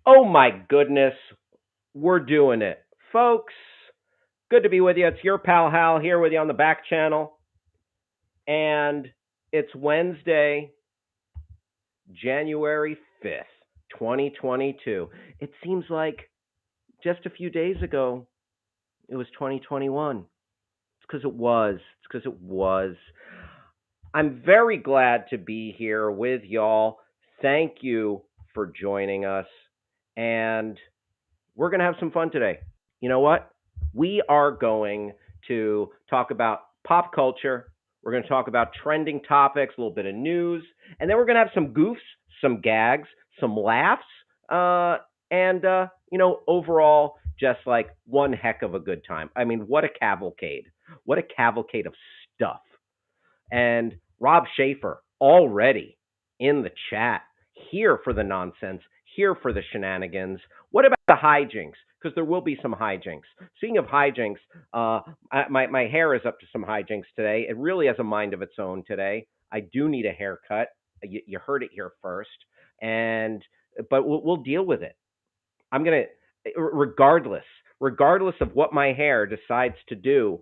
Oh my goodness, we're doing it. Folks, good to be with you. It's your Pal Hal here with you on the back channel. And it's Wednesday, January 5th, 2022. It seems like just a few days ago, it was 2021. It's because it was. It's because it was. I'm very glad to be here with y'all. Thank you for joining us. And we're going to have some fun today. You know what? We are going to talk about pop culture. We're going to talk about trending topics, a little bit of news, and then we're going to have some goofs, some gags, some laughs, and overall, just like one heck of a good time. I mean, what a cavalcade! What a cavalcade of stuff. And Rob Schaefer already in the chat, here for the nonsense, here for the shenanigans. What about the hijinks? Because there will be some hijinks. Speaking of hijinks, my hair is up to some hijinks today. It really has a mind of its own today. I do need a haircut. You heard it here first, and but we'll deal with it. I'm gonna, regardless, regardless of what my hair decides to do,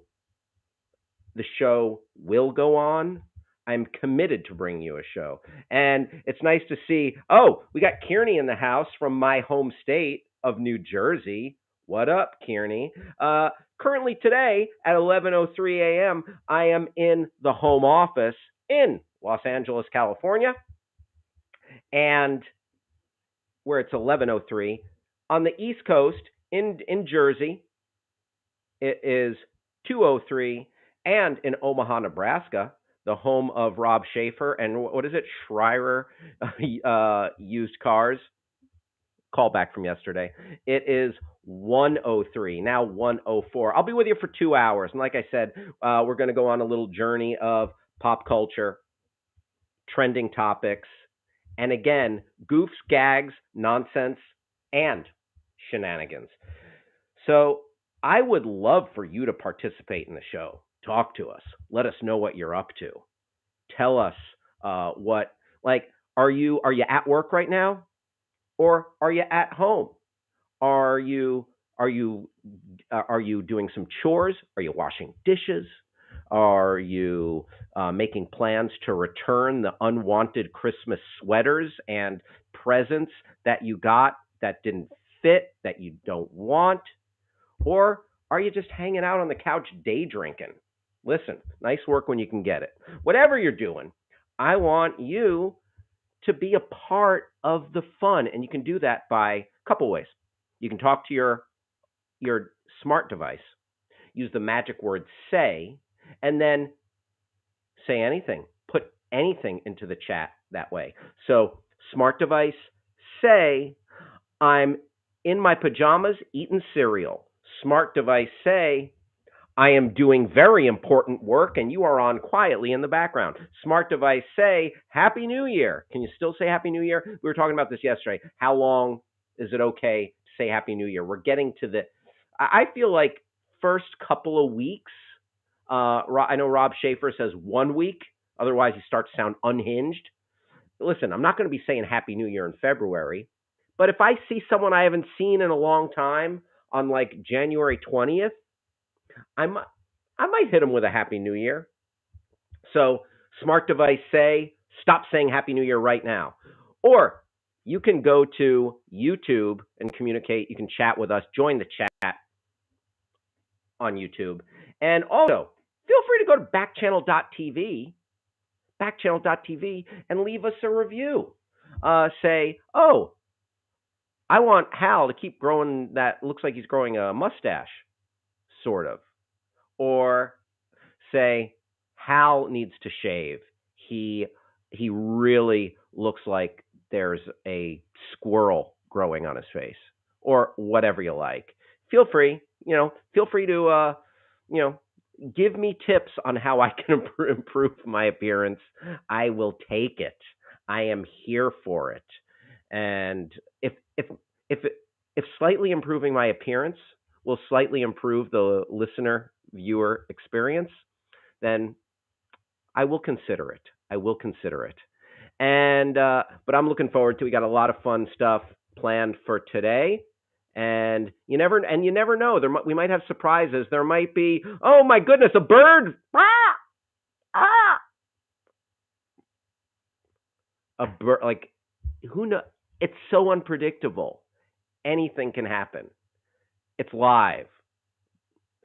the show will go on. I'm committed to bring you a show. And it's nice to see, oh, we got Kearney in the house from my home state of New Jersey. What up, Kearney? Currently today at 11:03 a.m., I am in the home office in Los Angeles, California, and where it's 11:03 on the East Coast in Jersey, it is 2:03, and in Omaha, Nebraska, the home of Rob Schaefer and what is it, Schreier used cars. Call back from yesterday. It is 1:03, now 1:04. I'll be with you for 2 hours, and like I said, we're going to go on a little journey of pop culture, trending topics, and again, goofs, gags, nonsense, and shenanigans. So I would love for you to participate in the show. Talk to us. Let us know what you're up to. Tell us what, like, are you at work right now, or are you at home? Are you are you doing some chores? Are you washing dishes? Are you making plans to return the unwanted Christmas sweaters and presents that you got that didn't fit, that you don't want? Or are you just hanging out on the couch day drinking? Listen, nice work when you can get it. Whatever you're doing, I want you to be a part of the fun. And you can do that by a couple ways. You can talk to your smart device, use the magic word say, and then say anything. Put anything into the chat that way. So, smart device, say, I'm in my pajamas eating cereal. Smart device, say, I am doing very important work and you are on quietly in the background. Smart device, say, Happy New Year. Can you still say Happy New Year? We were talking about this yesterday. How long is it okay to say Happy New Year? We're getting to the, I feel like, first couple of weeks. I know Rob Schaefer says 1 week. Otherwise, you start to sound unhinged. Listen, I'm not going to be saying Happy New Year in February. But if I see someone I haven't seen in a long time on like January 20th, I might hit them with a Happy New Year. So, smart device, say, stop saying Happy New Year right now. Or you can go to YouTube and communicate. You can chat with us, join the chat on YouTube. And also, feel free to go to backchannel.tv, and leave us a review. Say, oh, I want Hal to keep growing that, looks like he's growing a mustache, sort of. Or say, Hal needs to shave. He really looks like there's a squirrel growing on his face, or whatever you like. Feel free, feel free to give me tips on how I can improve my appearance. I will take it. I am here for it. And if slightly improving my appearance will slightly improve the listener viewer experience, then I will consider it. I will consider it. And but I'm looking forward to. We got a lot of fun stuff planned for today. And you never know. We might have surprises. There might be, oh my goodness, a bird. Ah! Ah! A bird, like, who knows? It's so unpredictable. Anything can happen. It's live.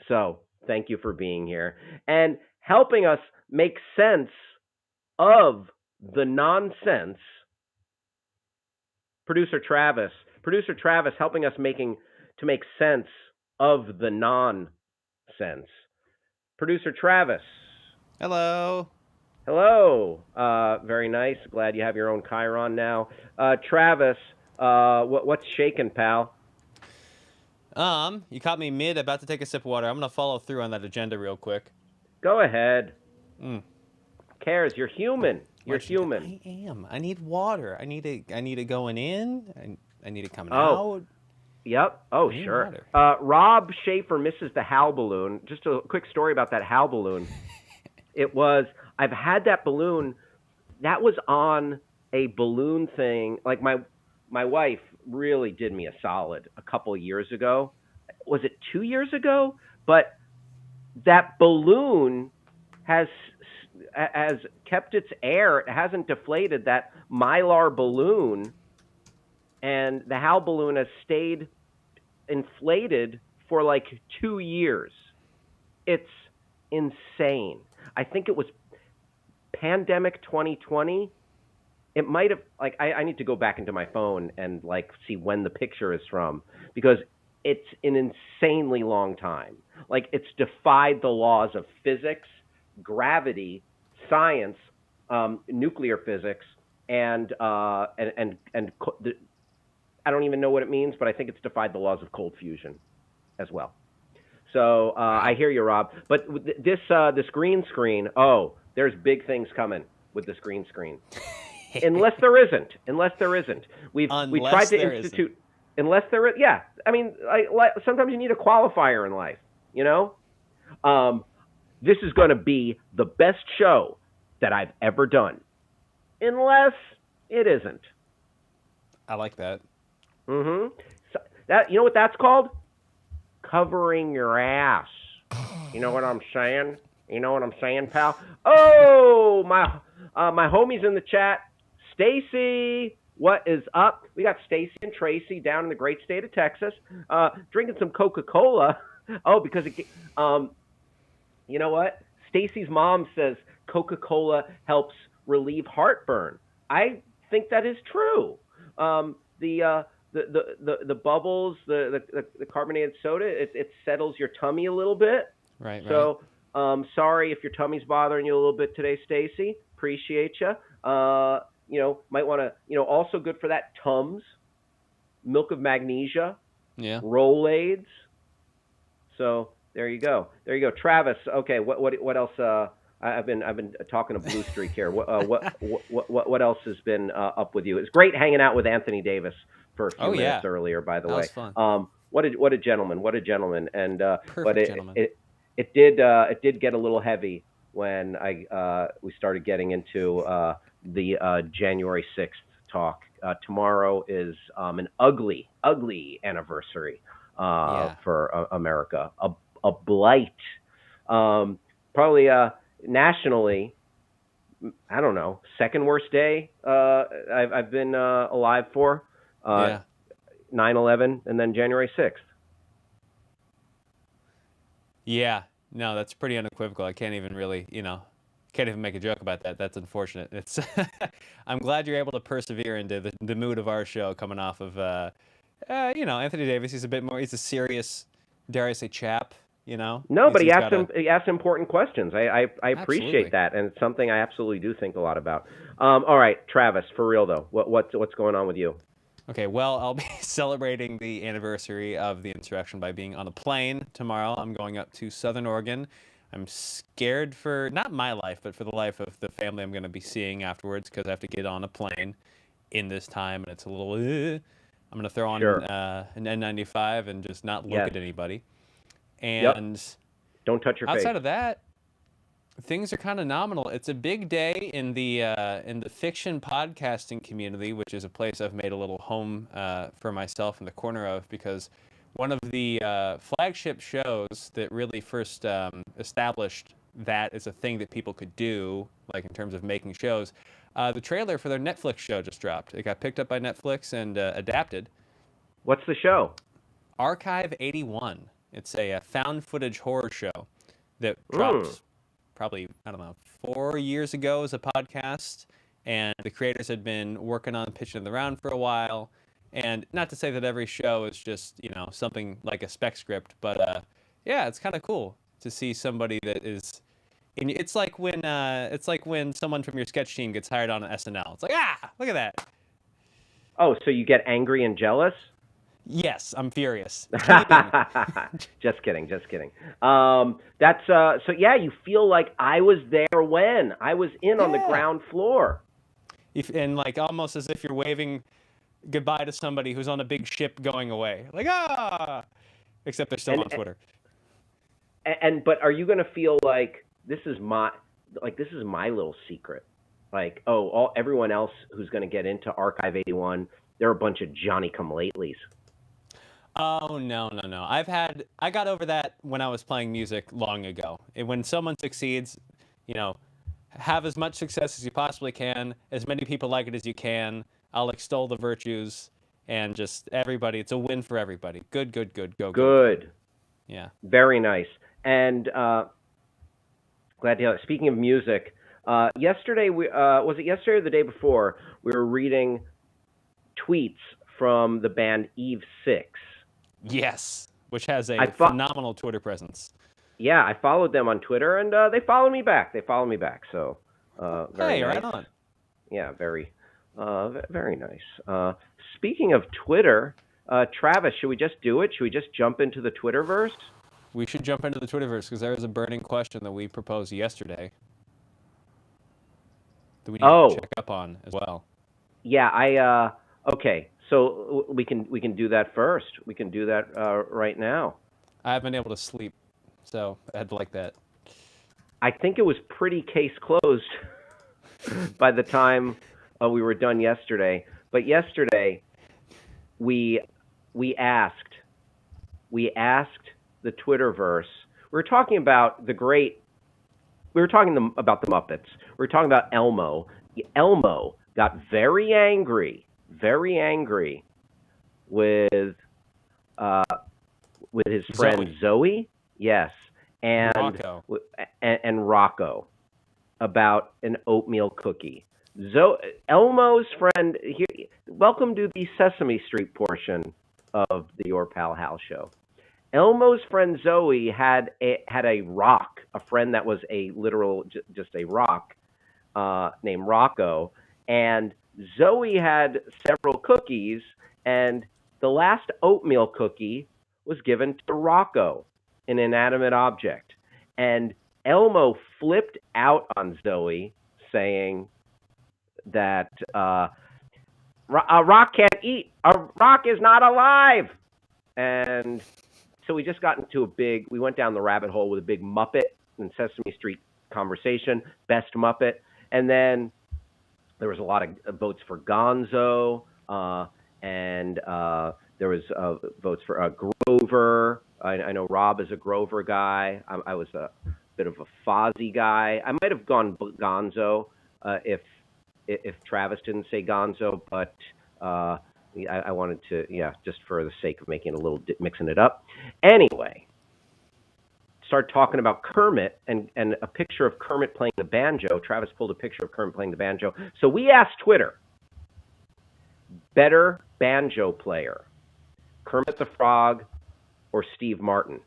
So thank you for being here and helping us make sense of the nonsense. Producer Travis helping us make sense of the nonsense. Producer Travis. Hello. Hello. Very nice. Glad you have your own Chiron now. Travis, what's shaking, pal? You caught me mid about to take a sip of water. I'm gonna follow through on that agenda real quick. Go ahead. Cares? You're human. You're human. I am. I need water. I need it going in. I need it coming out. Yep. Oh, sure. Rob Schaefer misses the Hal balloon. Just a quick story about that Hal balloon. I've had that balloon. That was on a balloon thing. Like my wife really did me a solid a couple years ago. Was it 2 years ago? But that balloon has kept its air. It hasn't deflated. That Mylar balloon and the Hal balloon has stayed inflated for like 2 years. It's insane. I think it was pandemic 2020. It might have, like, I need to go back into my phone and like see when the picture is from, because it's an insanely long time. Like, it's defied the laws of physics, gravity, science, nuclear physics, and I don't even know what it means, but I think it's defied the laws of cold fusion as well. So I hear you, Rob. But this green screen, there's big things coming with this green screen. Unless there isn't. We tried to institute. Unless there is, yeah. I mean, sometimes you need a qualifier in life, you know. This is going to be the best show that I've ever done, unless it isn't. I like that. So that, you know what that's called? Covering your ass. You know what I'm saying? You know what I'm saying, pal? Oh, my homies in the chat. Stacy, what is up? We got Stacy and Tracy down in the great state of Texas, drinking some Coca-Cola. Oh, because you know what? Stacy's mom says Coca-Cola helps relieve heartburn. I think that is true. The bubbles, the carbonated soda, it settles your tummy a little bit. Right. So, sorry if your tummy's bothering you a little bit today, Stacy. Appreciate you. You know, might want to, you know, also good for that, Tums, milk of magnesia, Rolaids. So there you go. Travis. Okay. What else? I've been talking a blue streak here. What else has been up with you? It's great hanging out with Anthony Davis for a few minutes earlier, by the way. That was fun. What a gentleman. And Perfect gentleman. It did get a little heavy when we started getting into the January 6th talk. Tomorrow is an ugly anniversary for America. A blight. Probably nationally, I don't know, second worst day I've been alive for. 9/11 and then January 6th. Yeah, no, that's pretty unequivocal. I can't even really, can't even make a joke about that. That's unfortunate. It's I'm glad you're able to persevere into the mood of our show, coming off of Anthony Davis. He's a serious, dare I say, chap. No, but he asked important questions. I appreciate that, and it's something I absolutely do think a lot about. All right, Travis, for real though, what's going on with you? Okay, well, I'll be celebrating the anniversary of the insurrection by being on a plane tomorrow. I'm going up to Southern Oregon. I'm scared for, not my life, but for the life of the family I'm going to be seeing afterwards, because I have to get on a plane in this time, and it's a little, I'm going to throw on an N95 and just not look at anybody. And don't touch your face. Outside of that, Things are kind of nominal. It's a big day in the fiction podcasting community, which is a place I've made a little home for myself in the corner of, because one of the flagship shows that really first established that as a thing that people could do, like in terms of making shows, the trailer for their Netflix show just dropped. It got picked up by Netflix and adapted. What's the show? Archive 81. It's a found footage horror show that Mm. dropped probably, I don't know, 4 years ago as a podcast. And the creators had been working on pitching it around for a while. And not to say that every show is just, something like a spec script, but yeah, it's kind of cool to see somebody that is. It's like when someone from your sketch team gets hired on an SNL. It's like, look at that. Oh, so you get angry and jealous? Yes, I'm furious. Just kidding. That's so yeah, you feel like I was there when I was in on the ground floor. And like almost as if you're waving goodbye to somebody who's on a big ship going away. Like, except they're still on Twitter. But are you going to feel like this is my little secret? Like, everyone else who's going to get into Archive 81, they're a bunch of Johnny-come-latelys. Oh, no. I got over that when I was playing music long ago. When someone succeeds, have as much success as you possibly can, as many people like it as you can. I'll extol the virtues, and just everybody. It's a win for everybody. Good. Go. Yeah. Very nice. And glad to hear that. Speaking of music, yesterday, was it yesterday or the day before, we were reading tweets from the band Eve 6. Yes, which has a phenomenal Twitter presence. Yeah, I followed them on Twitter, and they followed me back. So, very nice. Right on. Yeah, very nice. Speaking of Twitter, Travis, should we just do it? Should we just jump into the Twitterverse? We should jump into the Twitterverse because there was a burning question that we proposed yesterday that we need to check up on as well. Yeah, okay. So we can do that first. We can do that right now. I haven't been able to sleep, so I had to like that. I think it was pretty case closed by the time we were done yesterday. But yesterday, we asked the Twitterverse. We were talking about about the Muppets. We were talking about Elmo. Elmo got very angry with his friend Zoe. Yes, and Rocco about an oatmeal cookie. Elmo's friend here. Welcome to the Sesame Street portion of the Your Pal Hal show. Elmo's friend Zoe had a rock, a friend that was a literal just a rock, named Rocco, and Zoe had several cookies, and the last oatmeal cookie was given to Rocco, an inanimate object. And Elmo flipped out on Zoe, saying that a rock can't eat. A rock is not alive. And so we just got into we went down the rabbit hole with a big Muppet and Sesame Street conversation, best Muppet. And then there was a lot of votes for Gonzo, and there was votes for Grover. I know Rob is a Grover guy. I was a bit of a Fozzie guy. I might have gone Gonzo if Travis didn't say Gonzo, but I wanted to, just for the sake of making it a little, mixing it up. Anyway, start talking about Kermit and a picture of Kermit playing the banjo. Travis pulled a picture of Kermit playing the banjo. So we asked Twitter, better banjo player, Kermit the Frog or Steve Martin?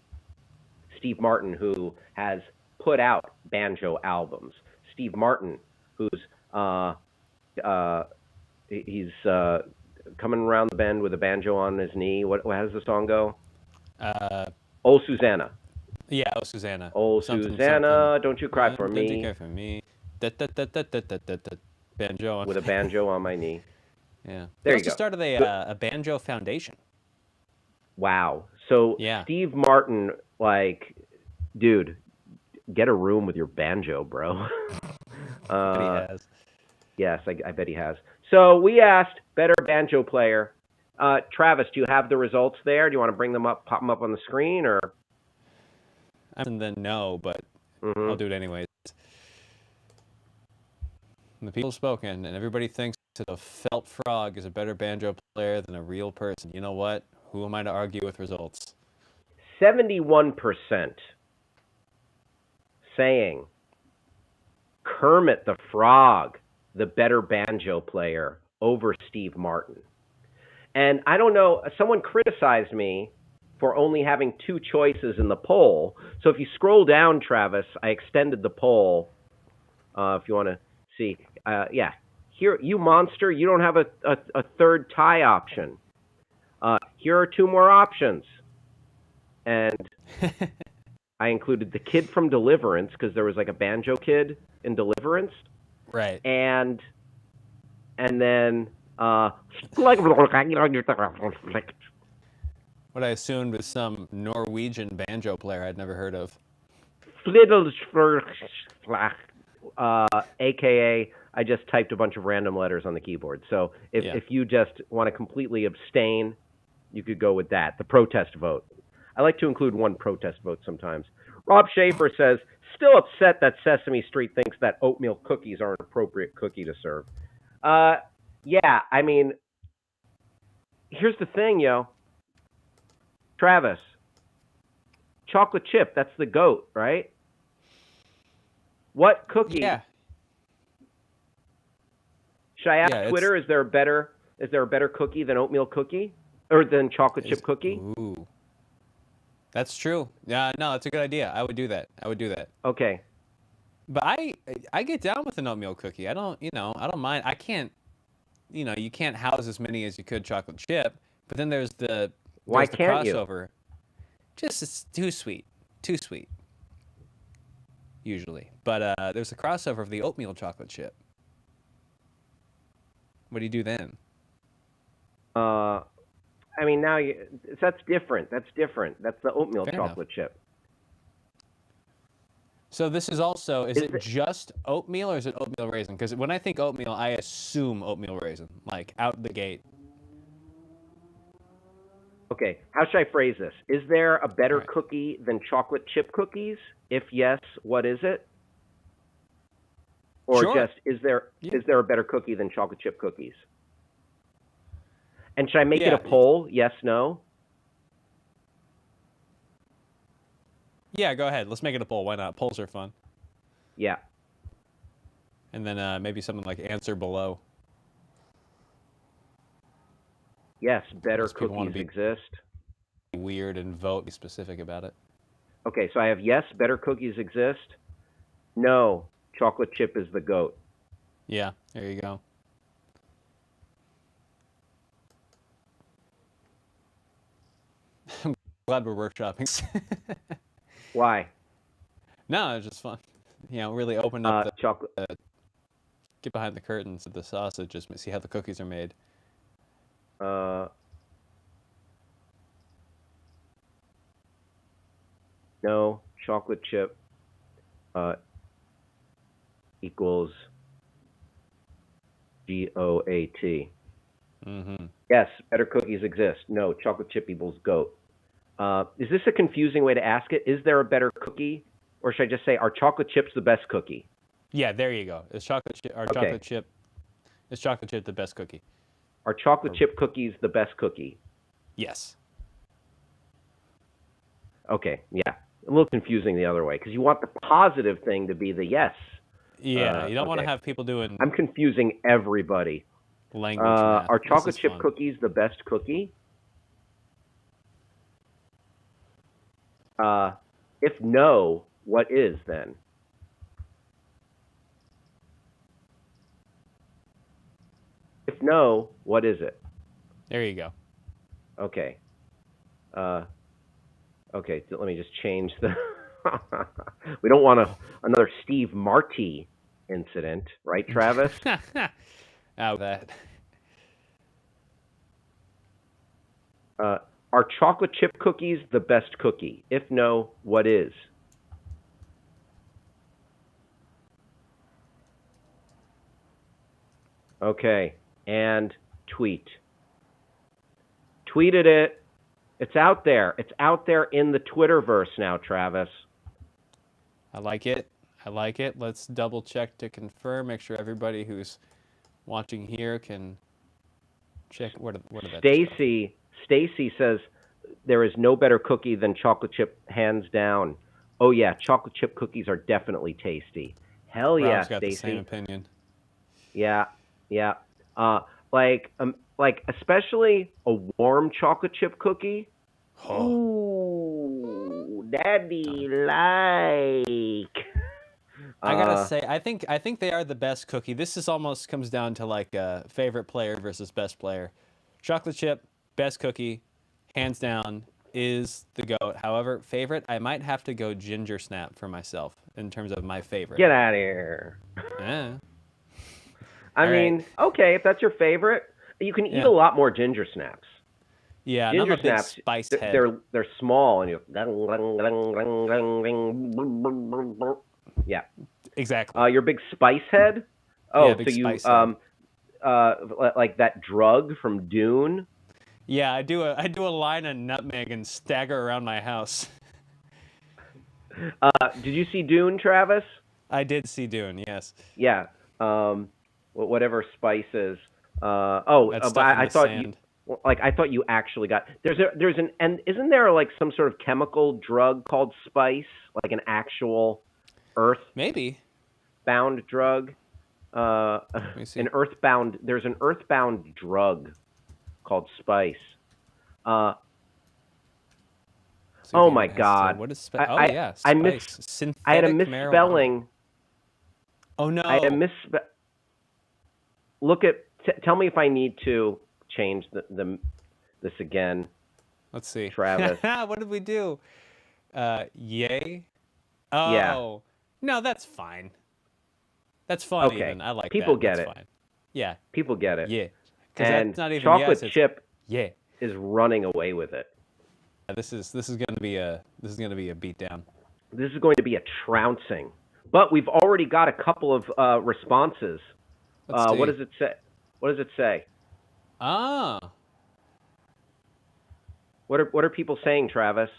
Steve Martin, who has put out banjo albums. Steve Martin, who's he's coming around the bend with a banjo on his knee. How does the song go? Oh, Susanna. Yeah, Oh, Susanna. Oh, Susanna, don't you cry for me. Don't you cry for me. Banjo. With a banjo on my knee. Yeah. There you go. He started a banjo foundation. Wow. So Steve Martin, dude, get a room with your banjo, bro. But he has. Yes, I bet he has. So we asked better banjo player. Travis, do you have the results there? Do you want to bring them up, pop them up on the screen, or? And then no, but I'll do it anyways. And the people have spoken, and everybody thinks that a felt frog is a better banjo player than a real person. You know what? Who am I to argue with results? 71% saying Kermit the Frog, the better banjo player, over Steve Martin. And I don't know, someone criticized me for only having two choices in the poll. So if you scroll down, Travis, I extended the poll. If you want to see, yeah, here, you monster, you don't have a third tie option. Here are two more options. And I included the kid from Deliverance, because there was like a banjo kid in Deliverance. Right. And then what I assumed was some Norwegian banjo player I'd never heard of. AKA, I just typed a bunch of random letters on the keyboard. So if you just want to completely abstain, you could go with that, the protest vote. I like to include one protest vote sometimes. Rob Schaefer says, still upset that Sesame Street thinks that oatmeal cookies are an appropriate cookie to serve. Yeah, I mean, here's the thing, yo. Travis, chocolate chip, that's the GOAT, right? What cookie? Yeah. Should I ask Twitter, is there a better cookie than oatmeal cookie? Or than chocolate chip cookie? Ooh. That's true. Yeah, no, that's a good idea. I would do that. Okay. But I get down with an oatmeal cookie. I don't mind. I can't, you can't house as many as you could chocolate chip, but then there's the crossover. You? Just, it's too sweet. Usually. But there's the crossover of the oatmeal chocolate chip. What do you do then? I mean, now that's different. That's the oatmeal chocolate chip. So this is also, is it just oatmeal or is it oatmeal raisin? Because when I think oatmeal, I assume oatmeal raisin, like out the gate. Okay, how should I phrase this? Is there a better cookie than chocolate chip cookies? If yes, what is it? Or just, is there a better cookie than chocolate chip cookies? And should I make it a poll? Yes, no? Yeah, go ahead. Let's make it a poll. Why not? Polls are fun. Yeah. And then maybe something like answer below. Yes, better cookies exist. Weird and vote, be specific about it. Okay, so I have yes, better cookies exist. No, chocolate chip is the GOAT. Yeah, there you go. I'm glad we're workshopping. Why? No, it's just fun. Really open up the chocolate. Get behind the curtains of the sausages, see how the cookies are made. No, chocolate chip equals GOAT. Mm-hmm. Yes, better cookies exist. No, chocolate chip equals GOAT. Is this a confusing way to ask it? Is there a better cookie? Or should I just say, are chocolate chips the best cookie? Yeah, there you go. Is chocolate chip the best cookie? Are chocolate chip cookies the best cookie? Yes. Okay, yeah. A little confusing the other way, because you want the positive thing to be the yes. Yeah, you don't want to have people doing... I'm confusing everybody. Language math. Are chocolate chip cookies the best cookie? If no, what is then? If no, what is it? There you go. Okay. Okay, so let me just change the... We don't want another Steve Marty incident, right, Travis? That. Are chocolate chip cookies the best cookie? If no, what is? Okay. And tweet. Tweeted it. It's out there. It's out there in the Twitterverse now, Travis. I like it. I like it. Let's double check to confirm. Make sure everybody who's watching here can check. What are that? Stacy says there is no better cookie than chocolate chip, hands down. Oh yeah, chocolate chip cookies are definitely tasty. Hell yeah, Rob's got Stacy. the same opinion. Yeah. Like especially a warm chocolate chip cookie. Oh. Ooh, daddy like. I gotta say, I think they are the best cookie. This is almost comes down to like a favorite player versus best player. Chocolate chip, best cookie, hands down, is the GOAT. However, favorite, I might have to go ginger snap for myself in terms of my favorite. Get out of here. Yeah. I mean, okay, if that's your favorite, you can eat a lot more ginger snaps. Yeah, ginger I'm a big snaps. spice head. They're small and you. Yeah. Exactly. You're a big spice head. Oh, Yeah, big so you spice like that drug from Dune. Yeah, I do a line of nutmeg and stagger around my house. Did you see Dune, Travis? I did see Dune. Yes. Yeah. Whatever spices. That stuff But in I the thought sand. I thought you actually got and isn't there like some sort of chemical drug called spice, like an actual Maybe bound drug? Let me see. There's an earthbound drug called spice. Oh my God! What is spice? Oh yeah, spice. I had a Synthetic misspelling. marijuana. Oh no! I had a misspell. Look at. Tell me if I need to change this again. Let's see. Travis. What did we do? Yay. Oh. Yeah. No, that's fine. That's fun. Okay. Even. I like People that. get That's it. fine. Yeah. People get it. Yeah. And that's not even chocolate yes, chip yeah. is running away with it. This is gonna be a beatdown. This is going to be a trouncing. But we've already got a couple of responses. Let's see. What does it say? What does it say? Ah. What are people saying, Travis?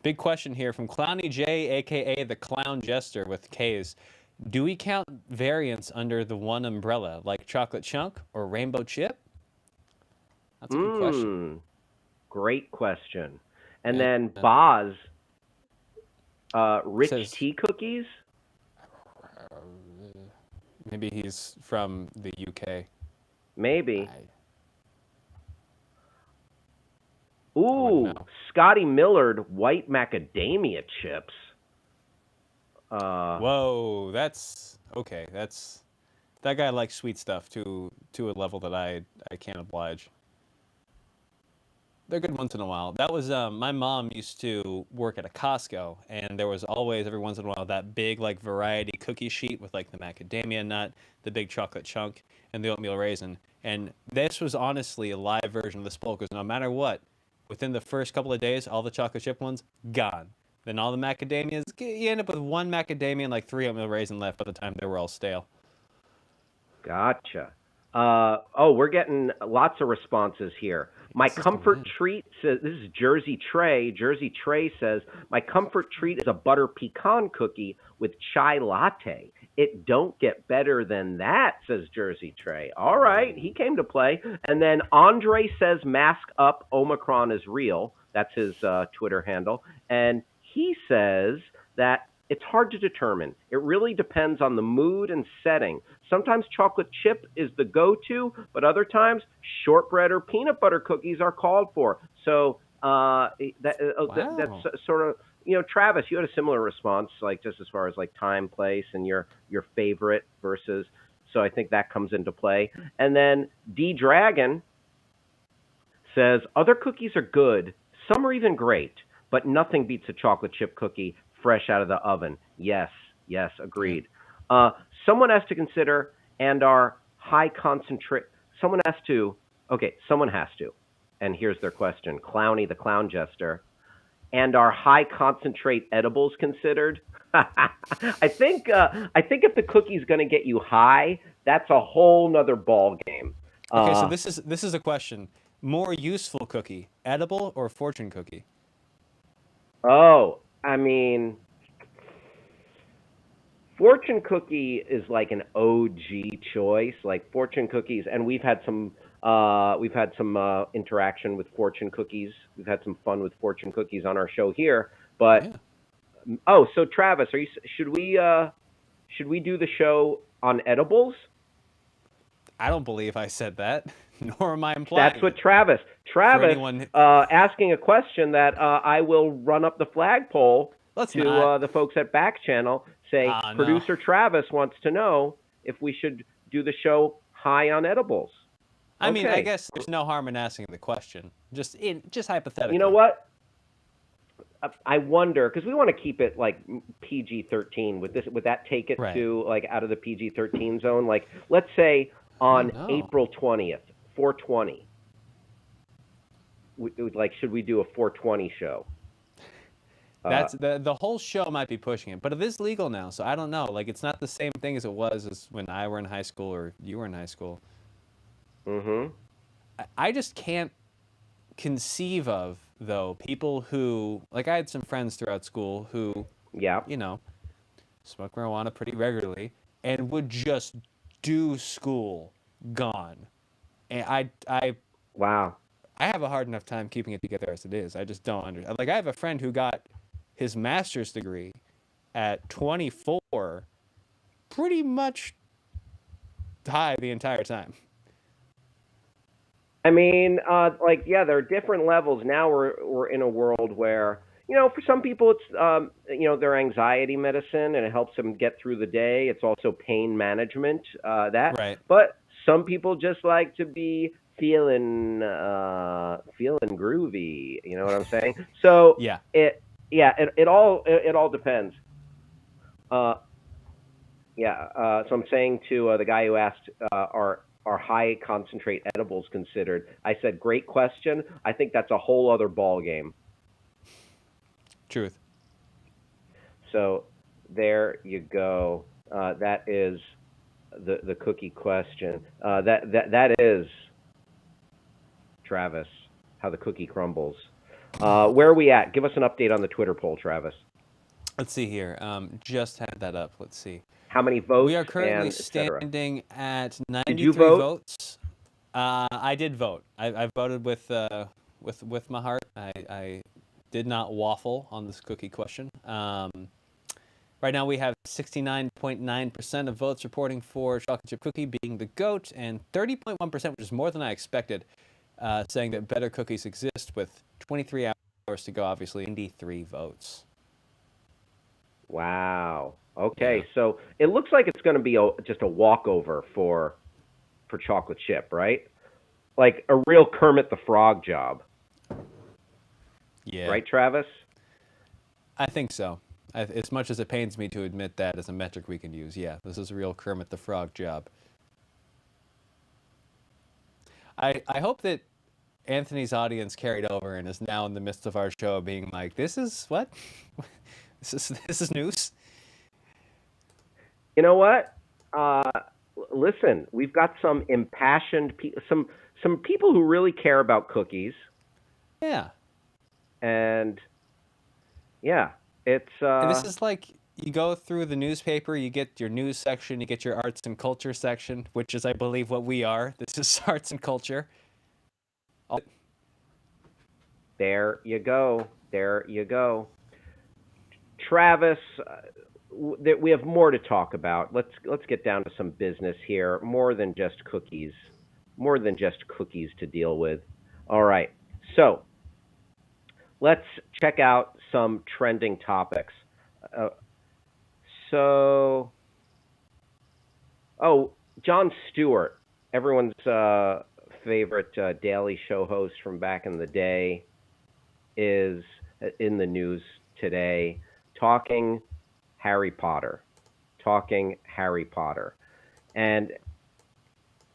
Big question here from Clowny J, aka the Clown Jester with K's. Do we count variants under the one umbrella, like chocolate chunk or rainbow chip? That's a good question. Great question. And then Boz, rich tea cookies? Maybe he's from the UK. Maybe. Ooh, Scotty Millard, white macadamia chips. Whoa, that's okay. That guy likes sweet stuff to a level that I can't oblige. They're good once in a while. That was my mom used to work at a Costco, and there was always every once in a while that big like variety cookie sheet with like the macadamia nut, the big chocolate chunk, and the oatmeal raisin. And this was honestly a live version of the spoil, because no matter what, within the first couple of days, all the chocolate chip ones gone. Then all the macadamias, you end up with one macadamia and like 3 oatmeal raisin left by the time they were all stale. Gotcha. We're getting lots of responses here. My comfort treat says, this is Jersey Trey. Jersey Trey says, my comfort treat is a butter pecan cookie with chai latte. It don't get better than that, says Jersey Trey. All right, he came to play. And then Andre says, mask up, Omicron is real. That's his Twitter handle. And he says that it's hard to determine. It really depends on the mood and setting. Sometimes chocolate chip is the go-to, but other times shortbread or peanut butter cookies are called for. So that's sort of, Travis, you had a similar response, like just as far as like time, place, and your favorite versus. So I think that comes into play. And then D Dragon says other cookies are good. Some are even great, but nothing beats a chocolate chip cookie fresh out of the oven. Yes, agreed. Someone has to consider and are high concentrate. Someone has to. And here's their question. Clowny the Clown Jester. And are high concentrate edibles considered? I think if the cookie's going to get you high, that's a whole nother ball game. Okay, so this is a question. More useful cookie, edible or fortune cookie? Oh, I mean, fortune cookie is like an OG choice, like fortune cookies, and we've had some interaction with fortune cookies. We've had some fun with fortune cookies on our show here. But Yeah. oh, so Travis, should we do the show on edibles? I don't believe I said that, nor am I That's implying what it. Travis. For Travis anyone, asking a question that I will run up the flagpole let's to not. the folks at Backchannel. Say, Ah, no. producer Travis wants to know if we should do the show high on edibles. I mean, I Okay. guess there's no harm in asking the question. Just You know hypothetically. what? I wonder because we want to keep it like PG-13. Would that take it Right. to like out of the PG-13 zone? Like, let's say I don't on know. April 20th, 420. Like, should we do a 420 show? Uh, That's the whole show might be pushing it, but it is legal now, so I don't know. Like it's not the same thing as it was as when I were in high school or you were in high school. mm-hmm. I just can't conceive of though people who like I had some friends throughout school who, Yeah. you know, smoke marijuana pretty regularly and would just do school gone. And Wow. I have a hard enough time keeping it together as it is. I just don't understand. Like I have a friend who got his master's degree at 24, pretty much high the entire time. I mean, like, yeah, there are different levels. Now we're in a world where, for some people it's, their anxiety medicine and it helps them get through the day. It's also pain management, Right. but some people just like to be feeling groovy. You know what I'm saying? So Yeah. it all depends. Uh, yeah. So I'm saying to the guy who asked, are high concentrate edibles considered? I said, great question. I think that's a whole other ball game. Truth. So there you go. That is the cookie question. That is, Travis, how the cookie crumbles. Where are we at? Give us an update on the Twitter poll, Travis. Let's see here. Just had that up. Let's see. How many votes We are currently and et cetera? standing at Did you 93 vote? votes. I did vote. I voted with my heart. I did not waffle on this cookie question. Right now we have 69.9% of votes reporting for chocolate chip cookie being the GOAT, and 30.1%, which is more than I expected, saying that better cookies exist with 23 hours to go. Obviously, 93 votes. Wow. Okay, Yeah. so it looks like it's going to be just a walkover for chocolate chip, right? Like a real Kermit the Frog job, Yeah. right, Travis? I think so. As much as it pains me to admit that as a metric we can use, yeah, this is a real Kermit the Frog job. I hope that Anthony's audience carried over and is now in the midst of our show being like, this is what? This is news? You know what? Listen, we've got some impassioned some people who really care about cookies, Yeah. and yeah, it's And this is like you go through the newspaper, you get your news section, you get your arts and culture section, which is, I believe, what we are. This is arts and culture. there you go, there you go, Travis. We have more to talk about. Let's get down to some business here. More than just cookies. More than just cookies to deal with. All right. So let's check out some trending topics. So, Jon Stewart, everyone's favorite Daily Show host from back in the day, is in the news today talking Harry Potter. And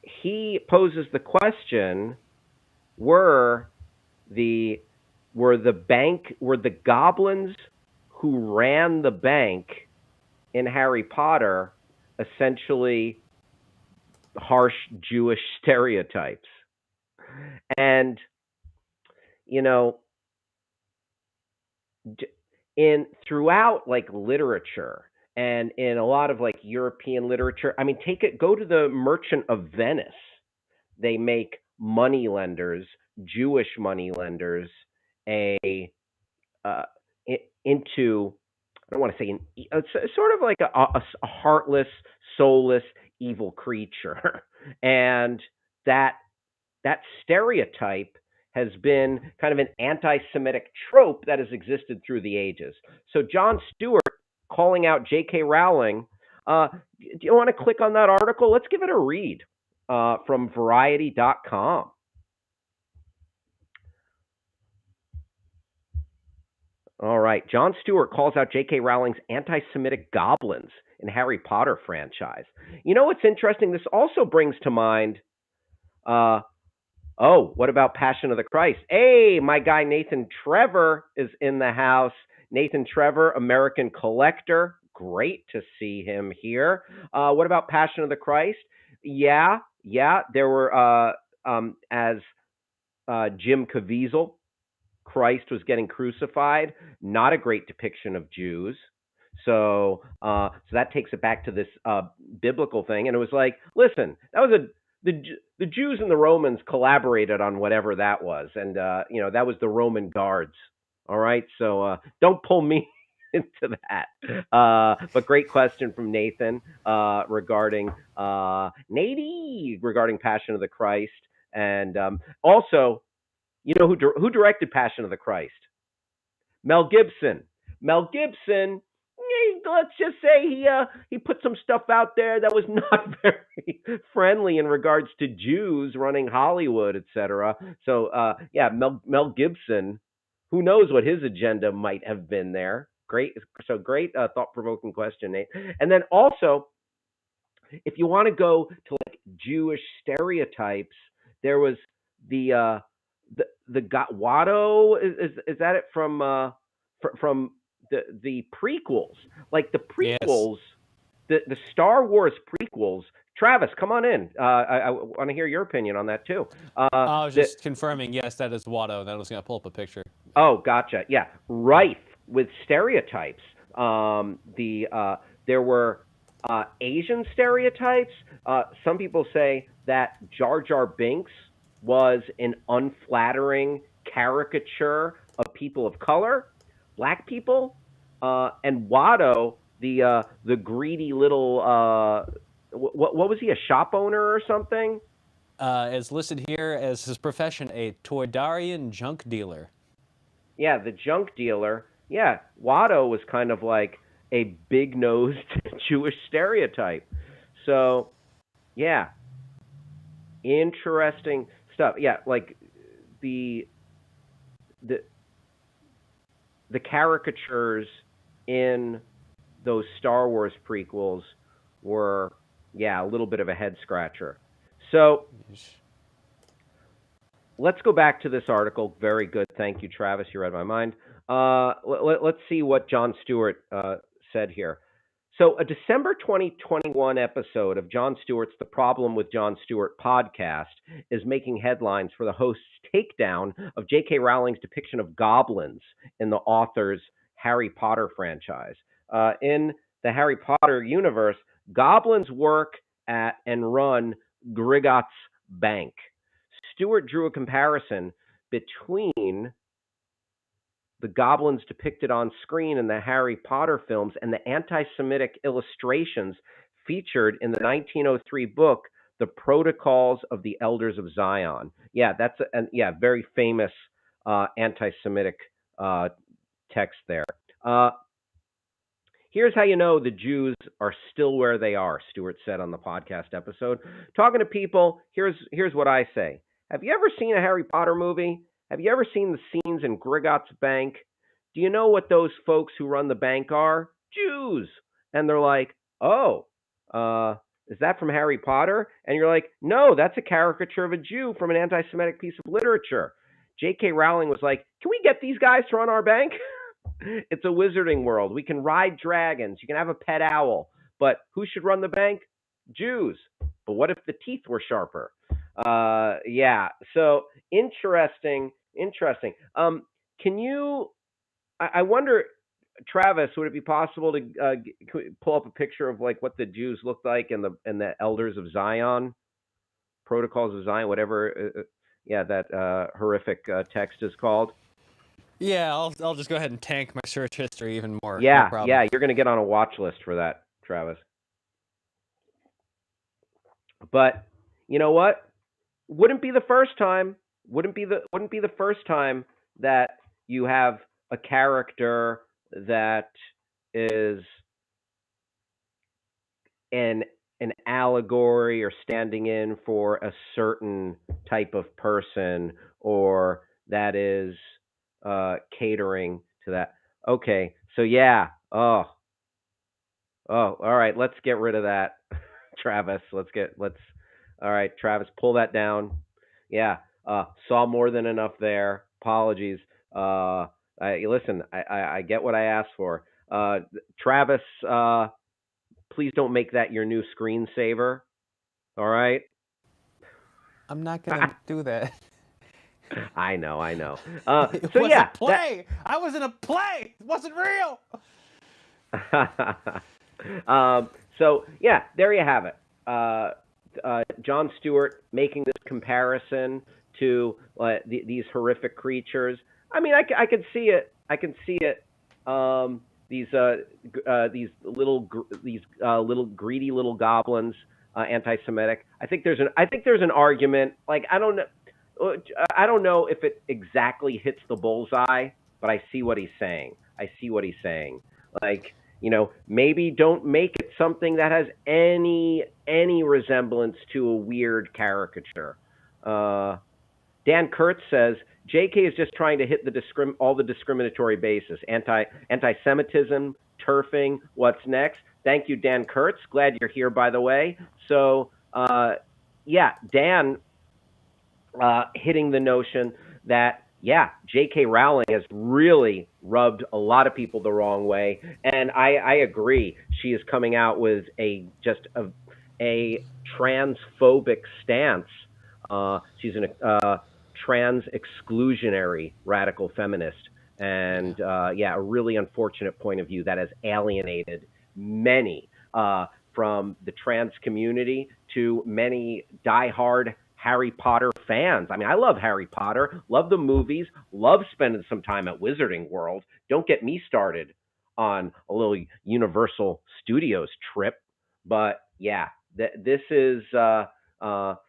he poses the question, were the goblins who ran the bank in Harry Potter essentially harsh Jewish stereotypes. And, you know, in throughout like literature and in a lot of like European literature, I mean, go to the Merchant of Venice. They make money lenders, Jewish money lenders, a uh, into, I don't want to say it's sort of like a heartless, soulless, evil creature, and that that stereotype has been kind of an anti-Semitic trope that has existed through the ages. So Jon Stewart calling out J.K. Rowling. Do you want to click on that article? Let's give it a read from Variety.com. All right. Jon Stewart calls out J.K. Rowling's anti-Semitic goblins in Harry Potter franchise. You know what's interesting? This also brings to mind uh, oh, what about Passion of the Christ? Hey, my guy Nathan Trevor is in the house. Nathan Trevor, American Collector. Great to see him here. What about Passion of the Christ? Yeah. There were, as Jim Caviezel, Christ was getting crucified. Not a great depiction of Jews. So that takes it back to this biblical thing, and it was like, listen, that was the Jews and the Romans collaborated on whatever that was, and that was the Roman guards. All right, so don't pull me into that. But great question from Nathan regarding regarding Passion of the Christ, and also, you know who directed Passion of the Christ? Mel Gibson. Mel Gibson. Let's just say he put some stuff out there that was not very friendly in regards to Jews running Hollywood, etc. So yeah, Mel Gibson. Who knows what his agenda might have been there? Great. So great, thought-provoking question, Nate. And then also, if you want to go to like Jewish stereotypes, there was the Watto. Is that it from the prequels? Like the Yes. prequels, the Star Wars prequels. Travis, come on in. I want to hear your opinion on that too. I was just confirming. Yes, that is Watto. That was going to pull up a picture. Oh, gotcha. Yeah, rife with stereotypes. There were Asian stereotypes. Some people say that Jar Jar Binks was an unflattering caricature of people of color, black people, and Watto, the greedy little what was he, a shop owner or something? Is listed here as his profession, a Toydarian junk dealer. Yeah, the junk dealer. Yeah, Watto was kind of like a big-nosed Jewish stereotype. So, yeah, interesting stuff. Yeah, like the caricatures in those Star Wars prequels were, yeah, a little bit of a head scratcher. So let's go back to this article. Very good. Thank you, Travis. You read my mind. Let's see what Jon Stewart said here. So a December 2021 episode of Jon Stewart's The Problem with Jon Stewart podcast is making headlines for the host's takedown of J.K. Rowling's depiction of goblins in the author's Harry Potter franchise. In the Harry Potter universe, goblins work at and run Gringotts Bank. Stewart drew a comparison between the goblins depicted on screen in the Harry Potter films and the anti-Semitic illustrations featured in the 1903 book, The Protocols of the Elders of Zion. Yeah, that's a very famous anti-Semitic text there. Here's how you know the Jews are still where they are, Stewart said on the podcast episode. Talking to people, here's what I say. Have you ever seen a Harry Potter movie? Have you ever seen the scenes in Gringotts Bank? Do you know what those folks who run the bank are? Jews. And they're like, oh, is that from Harry Potter? And you're like, no, that's a caricature of a Jew from an anti-Semitic piece of literature. J.K. Rowling was like, can we get these guys to run our bank? It's a wizarding world. We can ride dragons. You can have a pet owl. But who should run the bank? Jews. but what if the teeth were sharper? Yeah. So interesting. Interesting. Can you? I wonder, Travis, would it be possible to pull up a picture of like what the Jews looked like and the Elders of Zion, Protocols of Zion, whatever? Yeah, that horrific text is called. Yeah, I'll just go ahead and tank my search history even more. No Yeah, problem. yeah, you're going to get on a watch list for that, Travis. But you know what? Wouldn't be the first time. Wouldn't be the first time that you have a character that is an an allegory or standing in for a certain type of person, or that is catering to that. Okay, so yeah. All right. Let's get rid of that, Travis. Let's. All right, Travis, pull that down. Yeah. Saw more than enough there. Apologies. Listen. I get what I asked for. Travis, please don't make that your new screensaver. All right. I'm not gonna do that. I know. It So was yeah, a play. I was in a play. It wasn't real. So yeah, there you have it. Jon Stewart making this comparison to these horrific creatures. I mean, I can see it. I can see it. These little greedy little goblins, anti-Semitic. I think there's an argument. Like I don't know if it exactly hits the bullseye, but I see what he's saying. Like, maybe don't make it something that has any resemblance to a weird caricature. Dan Kurtz says J.K. is just trying to hit all the discriminatory bases: anti-Semitism, turfing. What's next? Thank you, Dan Kurtz. Glad you're here, by the way. So, yeah, Dan hitting the notion that, yeah, J.K. Rowling has really rubbed a lot of people the wrong way, and I agree. She is coming out with a transphobic stance. She's a trans exclusionary radical feminist, and yeah, a really unfortunate point of view that has alienated many from the trans community to many diehard Harry Potter fans. I mean, I love Harry Potter, love the movies, love spending some time at Wizarding World. Don't get me started on a little Universal Studios trip. But yeah, this is so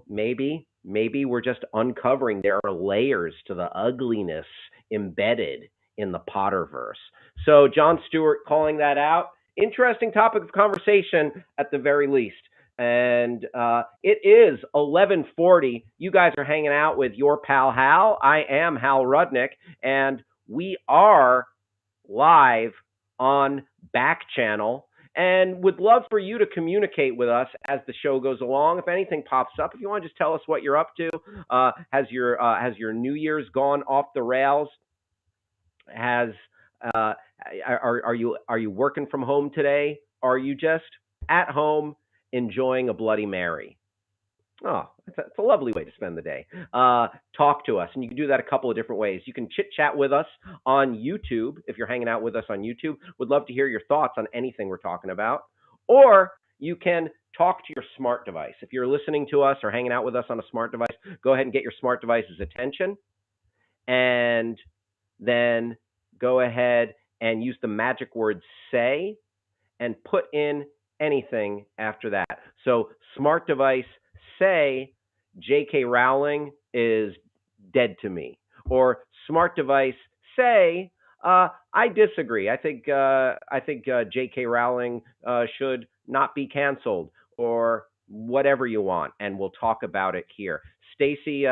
maybe we're just uncovering there are layers to the ugliness embedded in the Potterverse. So Jon Stewart calling that out. Interesting topic of conversation at the very least. And it is 11:40. You guys are hanging out with your pal Hal. I am Hal Rudnick, and we are live on Backchannel, and would love for you to communicate with us as the show goes along. If anything pops up, if you want to just tell us what you're up to, has your New Year's gone off the rails? Has are you working from home today? Are you just at home enjoying a Bloody Mary? Oh, it's a lovely way to spend the day. Talk to us, and you can do that a couple of different ways. You can chit chat with us on YouTube if you're hanging out with us on YouTube. Would love to hear your thoughts on anything we're talking about. Or you can talk to your smart device. If you're listening to us or hanging out with us on a smart device, go ahead and get your smart device's attention, and then go ahead and use the magic word "say" and put in anything after that. So smart device, say J.K. Rowling is dead to me, or smart device, say I disagree. I think J.K. Rowling should not be canceled, or whatever you want, and we'll talk about it here. Stacy,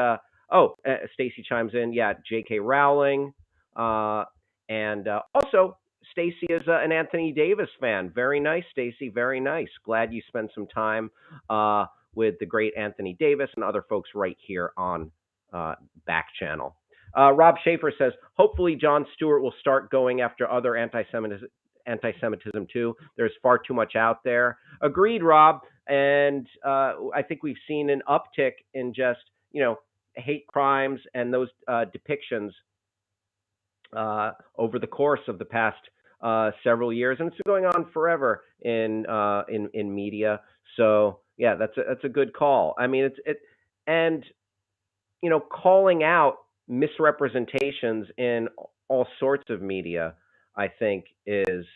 Stacy chimes in. Yeah, J.K. Rowling, and also Stacy is an Anthony Davis fan. Very nice, Stacy. Very nice. Glad you spent some time with the great Anthony Davis and other folks right here on Backchannel. Rob Schaefer says, hopefully Jon Stewart will start going after other anti-Semitism too. There's far too much out there. Agreed, Rob. and I think we've seen an uptick in just hate crimes and those depictions over the course of the past several years, and it's going on forever in media. So yeah, that's a good call. I mean, and calling out misrepresentations in all sorts of media, I think, is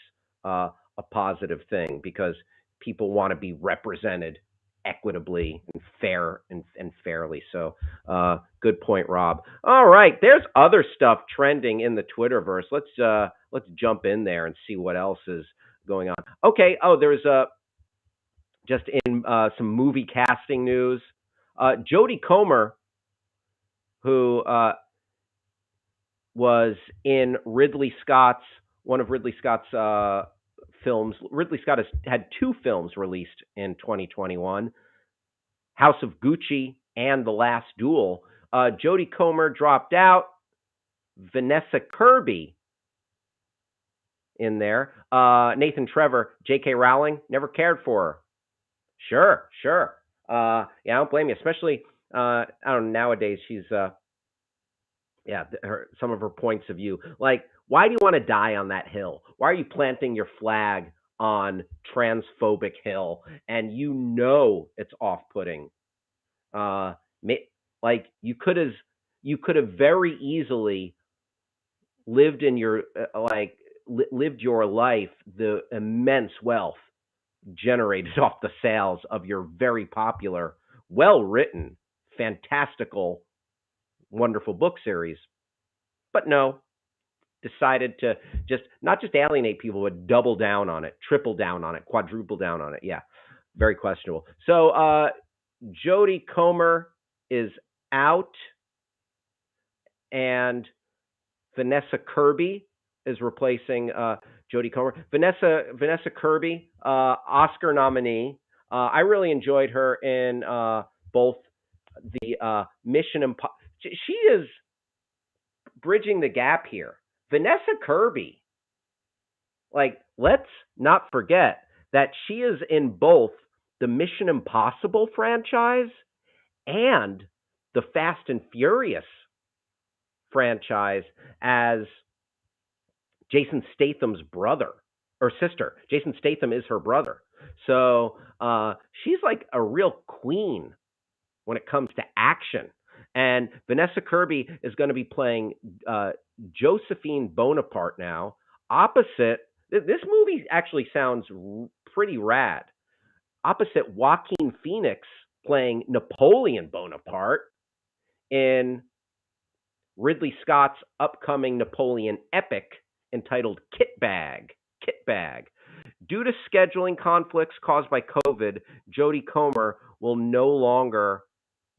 a positive thing because people want to be represented equitably and fair and fairly. So, good point, Rob. All right, there's other stuff trending in the Twitterverse. Let's jump in there and see what else is going on. Okay. Oh, there's just in some movie casting news. Jodie Comer, who was in one of Ridley Scott's films. Ridley Scott has had two films released in 2021, House of Gucci and The Last Duel. Jodie Comer dropped out. Vanessa Kirby in there. Nathan Trevor, J.K. Rowling, never cared for her. Sure. Yeah, I don't blame you. Especially, I don't know, nowadays she's some of her points of view. Like, why do you want to die on that hill? Why are you planting your flag on transphobic hill? And it's off-putting. Like you could have very easily lived in your lived your life, the immense wealth generated off the sales of your very popular, well-written, fantastical, wonderful book series. But no, decided to not just alienate people, but double down on it, triple down on it, quadruple down on it. Yeah, very questionable. So Jodie Comer is out, and Vanessa Kirby is replacing Jodie Comer. Vanessa Kirby, Oscar nominee. I really enjoyed her in both the Mission Impossible. She is bridging the gap here. Vanessa Kirby, like, let's not forget that she is in both the Mission Impossible franchise and the Fast and Furious franchise as Jason Statham's brother or sister. Jason Statham is her brother. So she's like a real queen when it comes to action. And Vanessa Kirby is going to be playing Josephine Bonaparte now, opposite. This movie actually sounds pretty rad. Opposite Joaquin Phoenix playing Napoleon Bonaparte in Ridley Scott's upcoming Napoleon epic entitled Kit Bag. Due to scheduling conflicts caused by COVID, Jodie Comer will no longer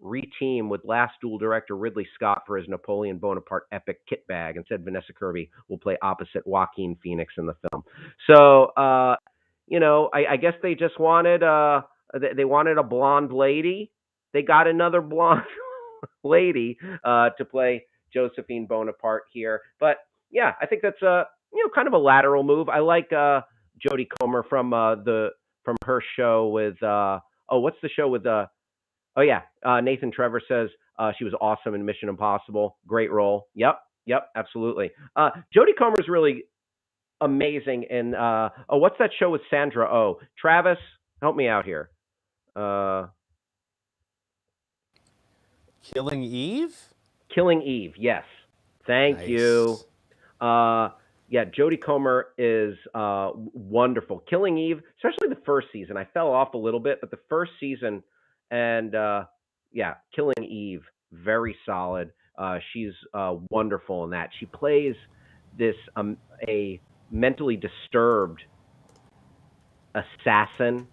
reteam with Last Duel director Ridley Scott for his Napoleon Bonaparte epic Kit Bag. Instead, Vanessa Kirby will play opposite Joaquin Phoenix in the film. So, I guess they just wanted they wanted a blonde lady. They got another blonde lady to play Josephine Bonaparte here. But yeah, I think that's kind of a lateral move. I like Jodie Comer from her show with what's the show with Nathan Trevor says she was awesome in Mission Impossible. Great role. Yep, absolutely. Jodie Comer is really amazing in what's that show with Sandra Oh? Travis, help me out here. Killing Eve? Killing Eve, yes. Thank you. Jodie Comer is wonderful. Killing Eve, especially the first season. I fell off a little bit, but the first season and Killing Eve, very solid. She's wonderful in that. She plays this a mentally disturbed assassin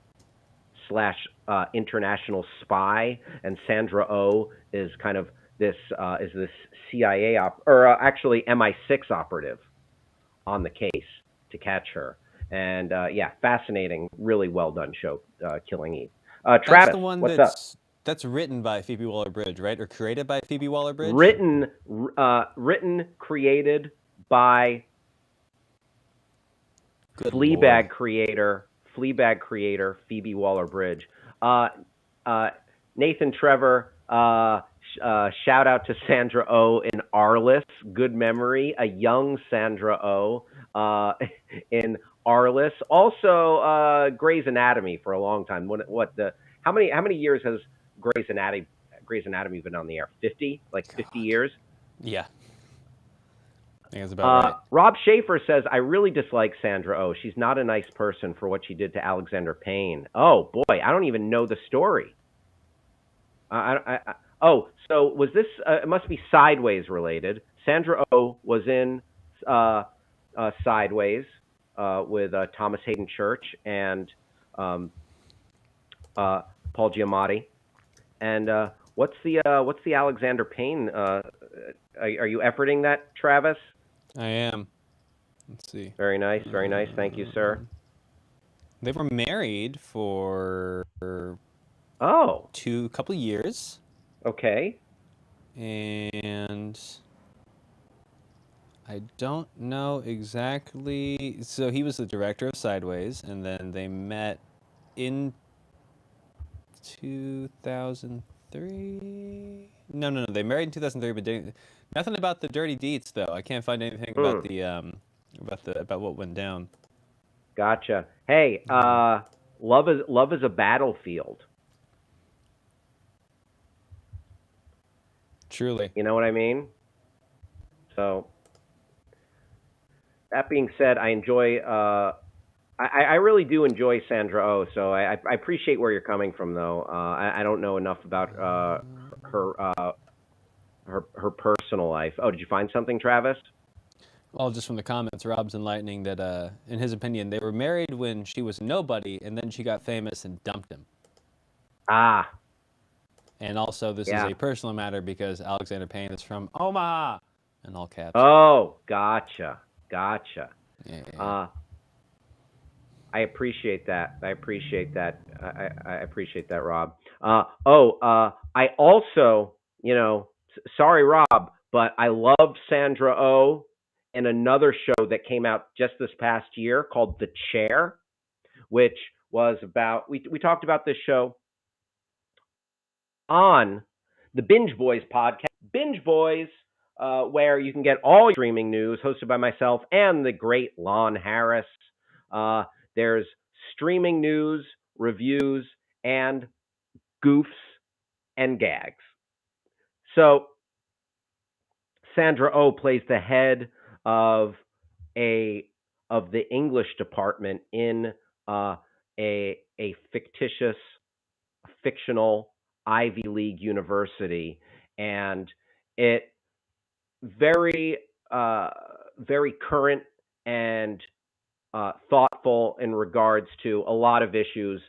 / international spy, and Sandra Oh is kind of this CIA actually MI6 operative on the case to catch her. And fascinating, really well done show, Killing Eve. Travis, that's the one what's up? That's written by Phoebe Waller-Bridge, right? Or created by Phoebe Waller-Bridge? Written, created by Fleabag creator Phoebe Waller-Bridge. Uh, Nathan Trevor, shout out to Sandra Oh in Arliss. Good memory. A young Sandra Oh in Arliss. Also, Grey's Anatomy for a long time. How many years has Grey's Anatomy been on the air? 50? Like 50 years? Yeah, I think that's about right. Rob Schaefer says, I really dislike Sandra Oh. She's not a nice person for what she did to Alexander Payne. Oh, boy, I don't even know the story. So was this, it must be Sideways related. Sandra Oh was in Sideways with Thomas Hayden Church and Paul Giamatti. And what's the Alexander Payne? Are you efforting that, Travis? I am. Let's see. Very nice, very nice. Thank you, sir. They were married for couple years. Okay. And I don't know exactly. So he was the director of Sideways, and then they met in 2003. No. They married in 2003, but nothing about the dirty deeds, though. I can't find anything about the about what went down. Gotcha. Hey, love is a battlefield. Truly. You know what I mean? So, that being said, I enjoy. I really do enjoy Sandra Oh. So I appreciate where you're coming from, though. I don't know enough about her personal life. Oh, did you find something, Travis? Well, just from the comments, Rob's enlightening that, in his opinion, they were married when she was nobody, and then she got famous and dumped him. Ah. And also, this is a personal matter because Alexander Payne is from Omaha, in all caps. Oh, gotcha. Yeah. I appreciate that. I appreciate that, Rob. I also, sorry, Rob, but I loved Sandra Oh in another show that came out just this past year called The Chair, which was about, we talked about this show on the Binge Boys podcast. Binge Boys, where you can get all your streaming news, hosted by myself and the great Lon Harris. There's streaming news, reviews, and goofs and gags. So Sandra Oh plays the head of the English department in a fictional Ivy League university, and it very current and thoughtful in regards to a lot of issues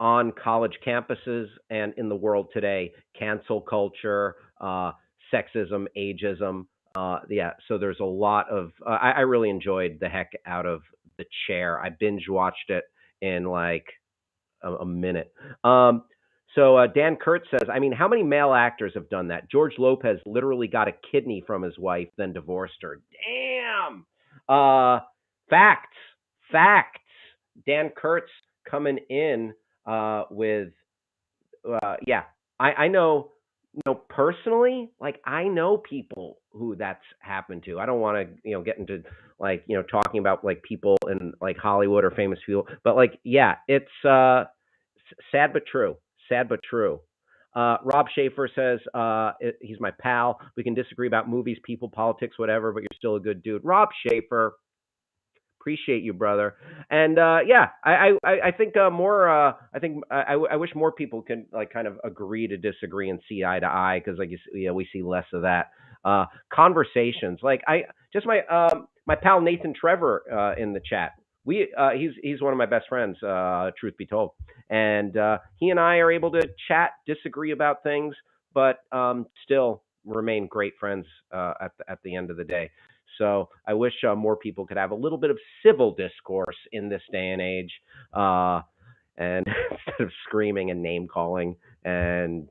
on college campuses and in the world today: cancel culture, sexism, ageism. So there's a lot of. I really enjoyed the heck out of The Chair. I binge watched it in like a minute. So Dan Kurtz says, I mean, how many male actors have done that? George Lopez literally got a kidney from his wife, then divorced her. Damn. Facts. Dan Kurtz coming in with, I know, personally, like I know people who that's happened to. I don't want to, get into like, talking about like people in like Hollywood or famous people, but like, yeah, it's sad but true. Rob Schaefer says, he's my pal. We can disagree about movies, people, politics, whatever, but you're still a good dude. Rob Schaefer, appreciate you, brother. And I think more. I wish more people can like kind of agree to disagree and see eye to eye, because like we see less of that conversations. Like my pal Nathan Trevor in the chat. He's one of my best friends, truth be told, and he and I are able to chat, disagree about things, but still remain great friends at the end of the day. So I wish more people could have a little bit of civil discourse in this day and age, and instead of screaming and name calling and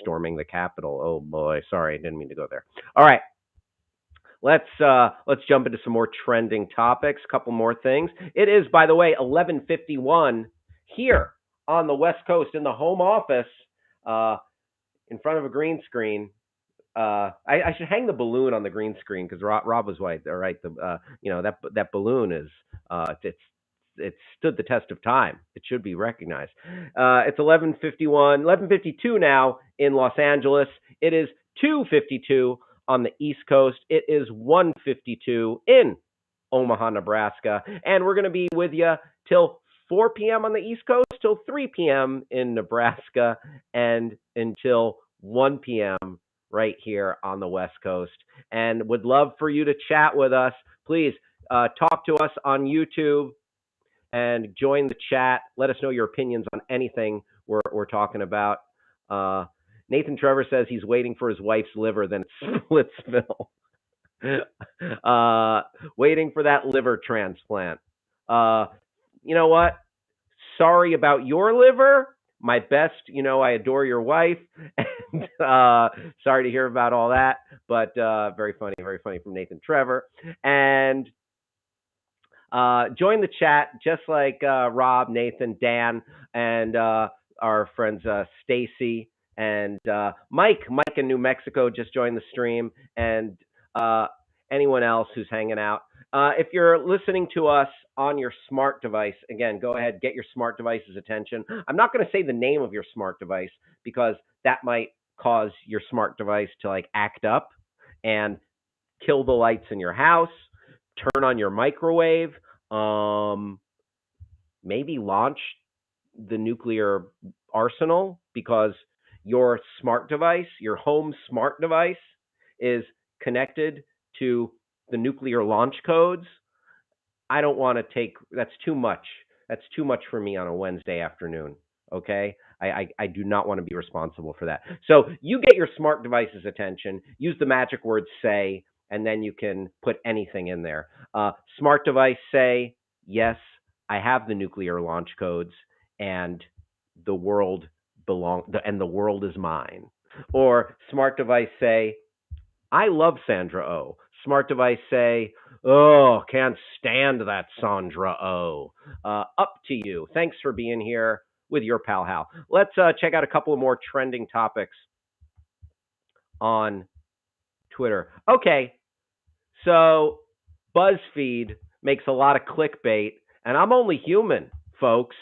storming the Capitol. Oh boy, sorry, I didn't mean to go there. All right. Let's jump into some more trending topics. A couple more things. It is, by the way, 11:51 here on the West Coast in the home office, uh, in front of a green screen. I should hang the balloon on the green screen because Rob was right. All right, that balloon is it's stood the test of time. It should be recognized. It's 11:52 now in Los Angeles. It is 2:52 on the East Coast. It is 1:52 in Omaha, Nebraska, and we're going to be with you till 4 p.m. on the East Coast, till 3 p.m. in Nebraska, and until 1 p.m. right here on the West Coast. And would love for you to chat with us. Please talk to us on YouTube and join the chat. Let us know your opinions on anything we're talking about. Nathan Trevor says he's waiting for his wife's liver, then it's Splitsville. Waiting for that liver transplant. You know what? Sorry about your liver. My best, I adore your wife. And sorry to hear about all that, but very funny from Nathan Trevor. And join the chat, just like Rob, Nathan, Dan, and our friends Stacy and Mike. Mike in New Mexico just joined the stream, and anyone else who's hanging out. If you're listening to us on your smart device, again, go ahead, get your smart device's attention. I'm not going to say the name of your smart device because that might cause your smart device to act up and kill the lights in your house, turn on your microwave, maybe launch the nuclear arsenal because your smart device, your home smart device, is connected to the nuclear launch codes. I don't want to take, that's too much. That's too much for me on a Wednesday afternoon. Okay. I do not want to be responsible for that. So you get your smart device's attention, use the magic word say, and then you can put anything in there. Smart device say, yes, I have the nuclear launch codes and the world the world is mine. Or smart device say, I love Sandra Oh. Smart device say, oh, can't stand that Sandra Oh. Up to you. Thanks for being here with your Pal Hal. Let's check out a couple of more trending topics on Twitter. Okay, so BuzzFeed makes a lot of clickbait, and I'm only human, folks.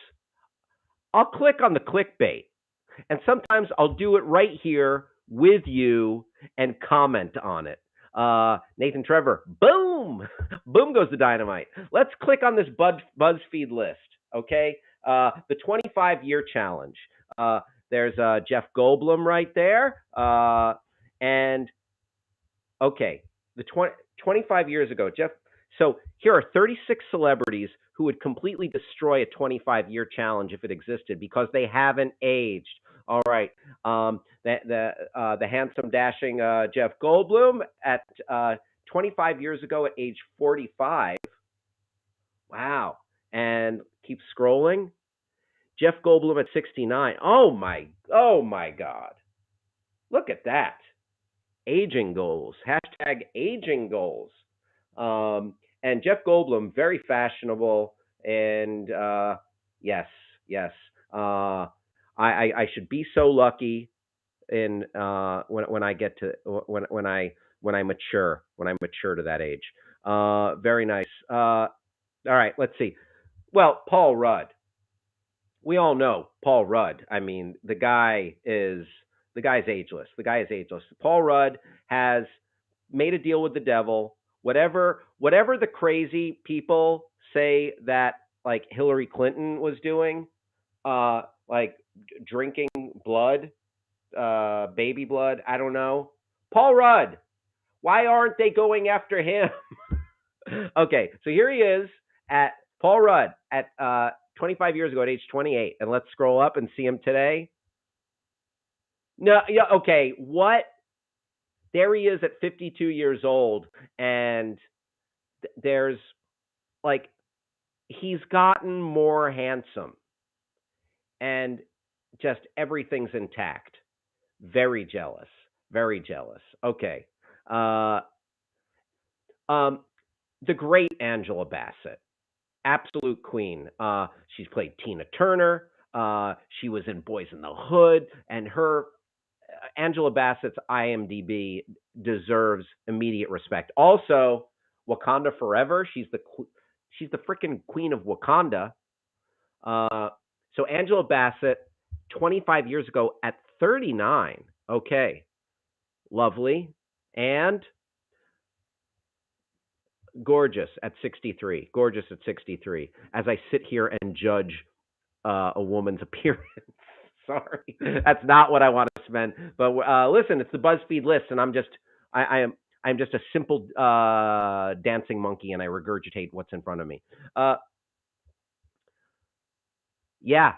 I'll click on the clickbait, and sometimes I'll do it right here with you and comment on it. Nathan Trevor, boom, boom goes the dynamite. Let's click on this BuzzFeed list, okay? The 25-year challenge. There's Jeff Goldblum right there, and okay, the 25 years ago, Jeff. So here are 36 celebrities who would completely destroy a 25-year challenge if it existed because they haven't aged. All right, the handsome, dashing Jeff Goldblum at 25 years ago at age 45. Wow, and keep scrolling. Jeff Goldblum at 69. Oh my God! Look at that. Aging goals. Hashtag aging goals. And Jeff Goldblum, very fashionable, and yes. I should be so lucky in when I get to when I mature to that age. Very nice. All right, let's see. Well, Paul Rudd. We all know Paul Rudd. I mean, the guy's ageless. Paul Rudd has made a deal with the devil. Whatever the crazy people say that Hillary Clinton was doing, like drinking blood, baby blood, I don't know. Paul Rudd, why aren't they going after him? Okay, so here he is at Paul Rudd at 25 years ago at age 28, and let's scroll up and see him today. No, yeah, okay, what? There he is at 52 years old, and there's he's gotten more handsome, and just everything's intact. Very jealous. Okay. The great Angela Bassett, absolute queen. She's played Tina Turner. She was in Boys in the Hood, and her Angela Bassett's IMDb deserves immediate respect. Also, Wakanda Forever. She's the freaking queen of Wakanda. So Angela Bassett, 25 years ago at 39. Okay, lovely, and gorgeous at 63. Gorgeous at 63. As I sit here and judge a woman's appearance. Sorry, that's not what I want to spend. But listen, it's the BuzzFeed list, and I'm just a simple dancing monkey, and I regurgitate what's in front of me. Yeah,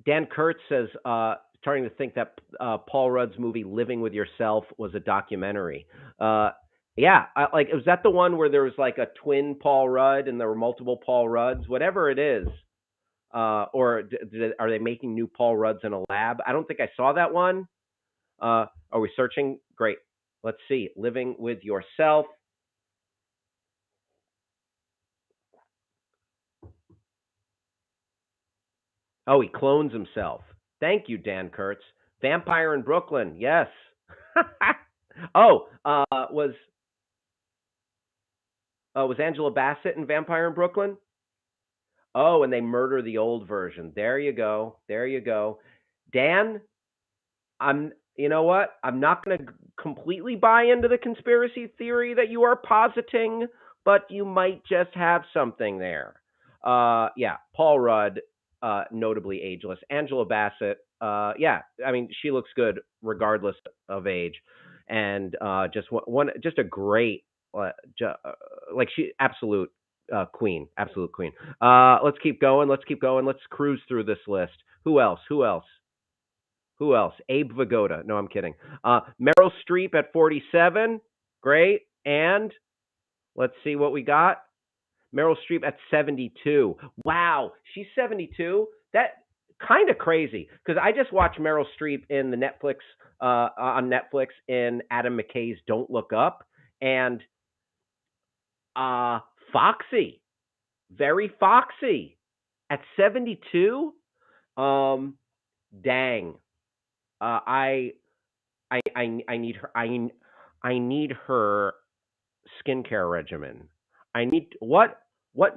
Dan Kurtz says starting to think that Paul Rudd's movie "Living with Yourself" was a documentary. Yeah, was that the one where there was like a twin Paul Rudd and there were multiple Paul Rudds? Whatever it is. Or are they making new Paul Rudds in a lab? I don't think I saw that one. Are we searching? Great. Let's see. Living with Yourself. Oh, he clones himself. Thank you, Dan Kurtz. Vampire in Brooklyn. Yes. Was Angela Bassett in Vampire in Brooklyn? Oh, and they murder the old version. There you go. There you go. Dan, you know what? I'm not going to completely buy into the conspiracy theory that you are positing, but you might just have something there. Yeah, Paul Rudd, notably ageless. Angela Bassett, yeah, I mean, she looks good regardless of age, and just a great, like she absolute queen, absolute queen. Let's keep going. Let's keep going. Let's cruise through this list. Who else? Who else? Who else? Abe Vigoda. No, I'm kidding. Meryl Streep at 47. Great. And let's see what we got. Meryl Streep at 72. Wow, she's 72. That kind of crazy because I just watched Meryl Streep in the Netflix on Netflix in Adam McKay's Don't Look Up, and foxy, very foxy at 72. Dang. I need her. I need her skincare regimen. I need what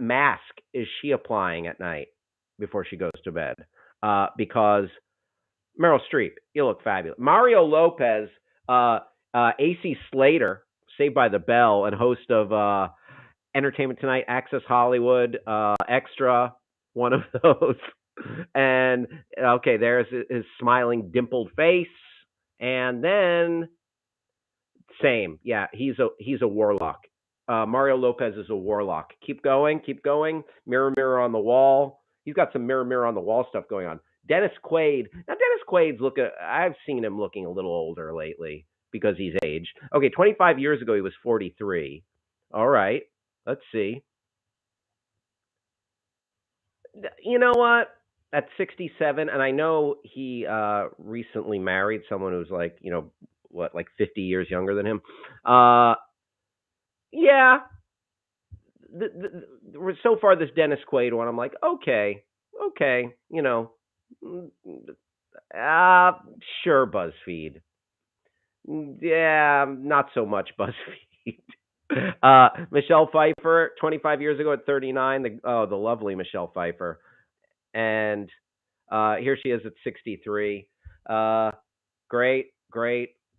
mask is she applying at night before she goes to bed? Because Meryl Streep, you look fabulous. Mario Lopez, AC Slater, Saved by the Bell, and host of Entertainment Tonight, Access Hollywood, Extra, one of those. And okay, there's his smiling, dimpled face, and then same, yeah, he's a warlock. Mario Lopez is a warlock. Keep going, keep going. Mirror, mirror on the wall. He's got some mirror, mirror on the wall stuff going on. Dennis Quaid. Now, Dennis Quaid's I've seen him looking a little older lately because he's aged. Okay, 25 years ago he was 43. All right, let's see. You know what? At 67, and I know he recently married someone who's like 50 years younger than him. Yeah. So far, this Dennis Quaid one, I'm like, okay, sure, BuzzFeed. Yeah, not so much BuzzFeed. Michelle Pfeiffer, 25 years ago at 39. The lovely Michelle Pfeiffer. And here she is at 63. Great,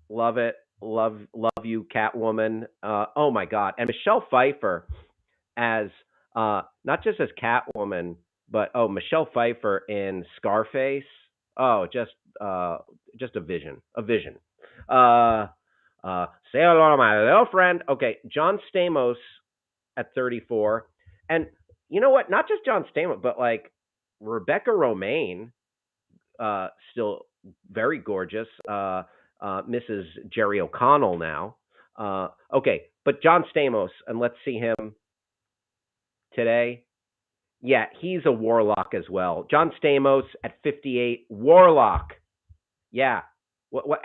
love it, love you, Catwoman. Oh my God! And Michelle Pfeiffer as not just as Catwoman, but Michelle Pfeiffer in Scarface. Oh, just a vision, say hello to my little friend. Okay, John Stamos at 34, and you know what? Not just John Stamos, but like Rebecca Romaine, still very gorgeous. Mrs. Jerry O'Connell now. Okay, but John Stamos, and let's see him today. Yeah, he's a warlock as well. John Stamos at 58, warlock. Yeah. What?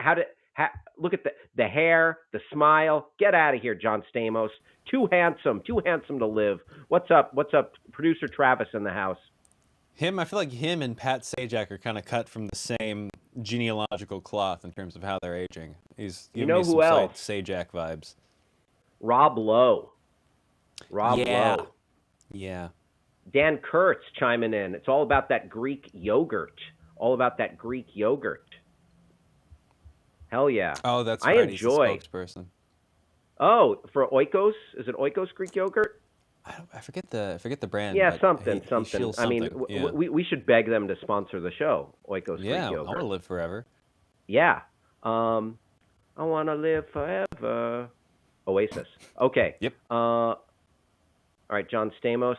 Look at the hair, the smile. Get out of here, John Stamos. Too handsome to live. What's up? Producer Travis in the house. I feel like him and Pat Sajak are kind of cut from the same genealogical cloth in terms of how they're aging. He's You giving me know some who slight else? Sajak vibes. Rob Lowe. Rob Yeah. Lowe. Yeah. Dan Kurtz chiming in. It's all about that Greek yogurt. All about that Greek yogurt. Hell yeah. Oh, that's I right. He's the enjoy. spokesperson. Oh, for Oikos? Is it Oikos Greek yogurt? I forget the brand, Yeah, but something. he shills I mean, something. Yeah. we should beg them to sponsor the show, Oikos Greek Yeah. I want yogurt. to live forever. Yeah. I want to live forever. Oasis. Okay. Yep. All right, John Stamos.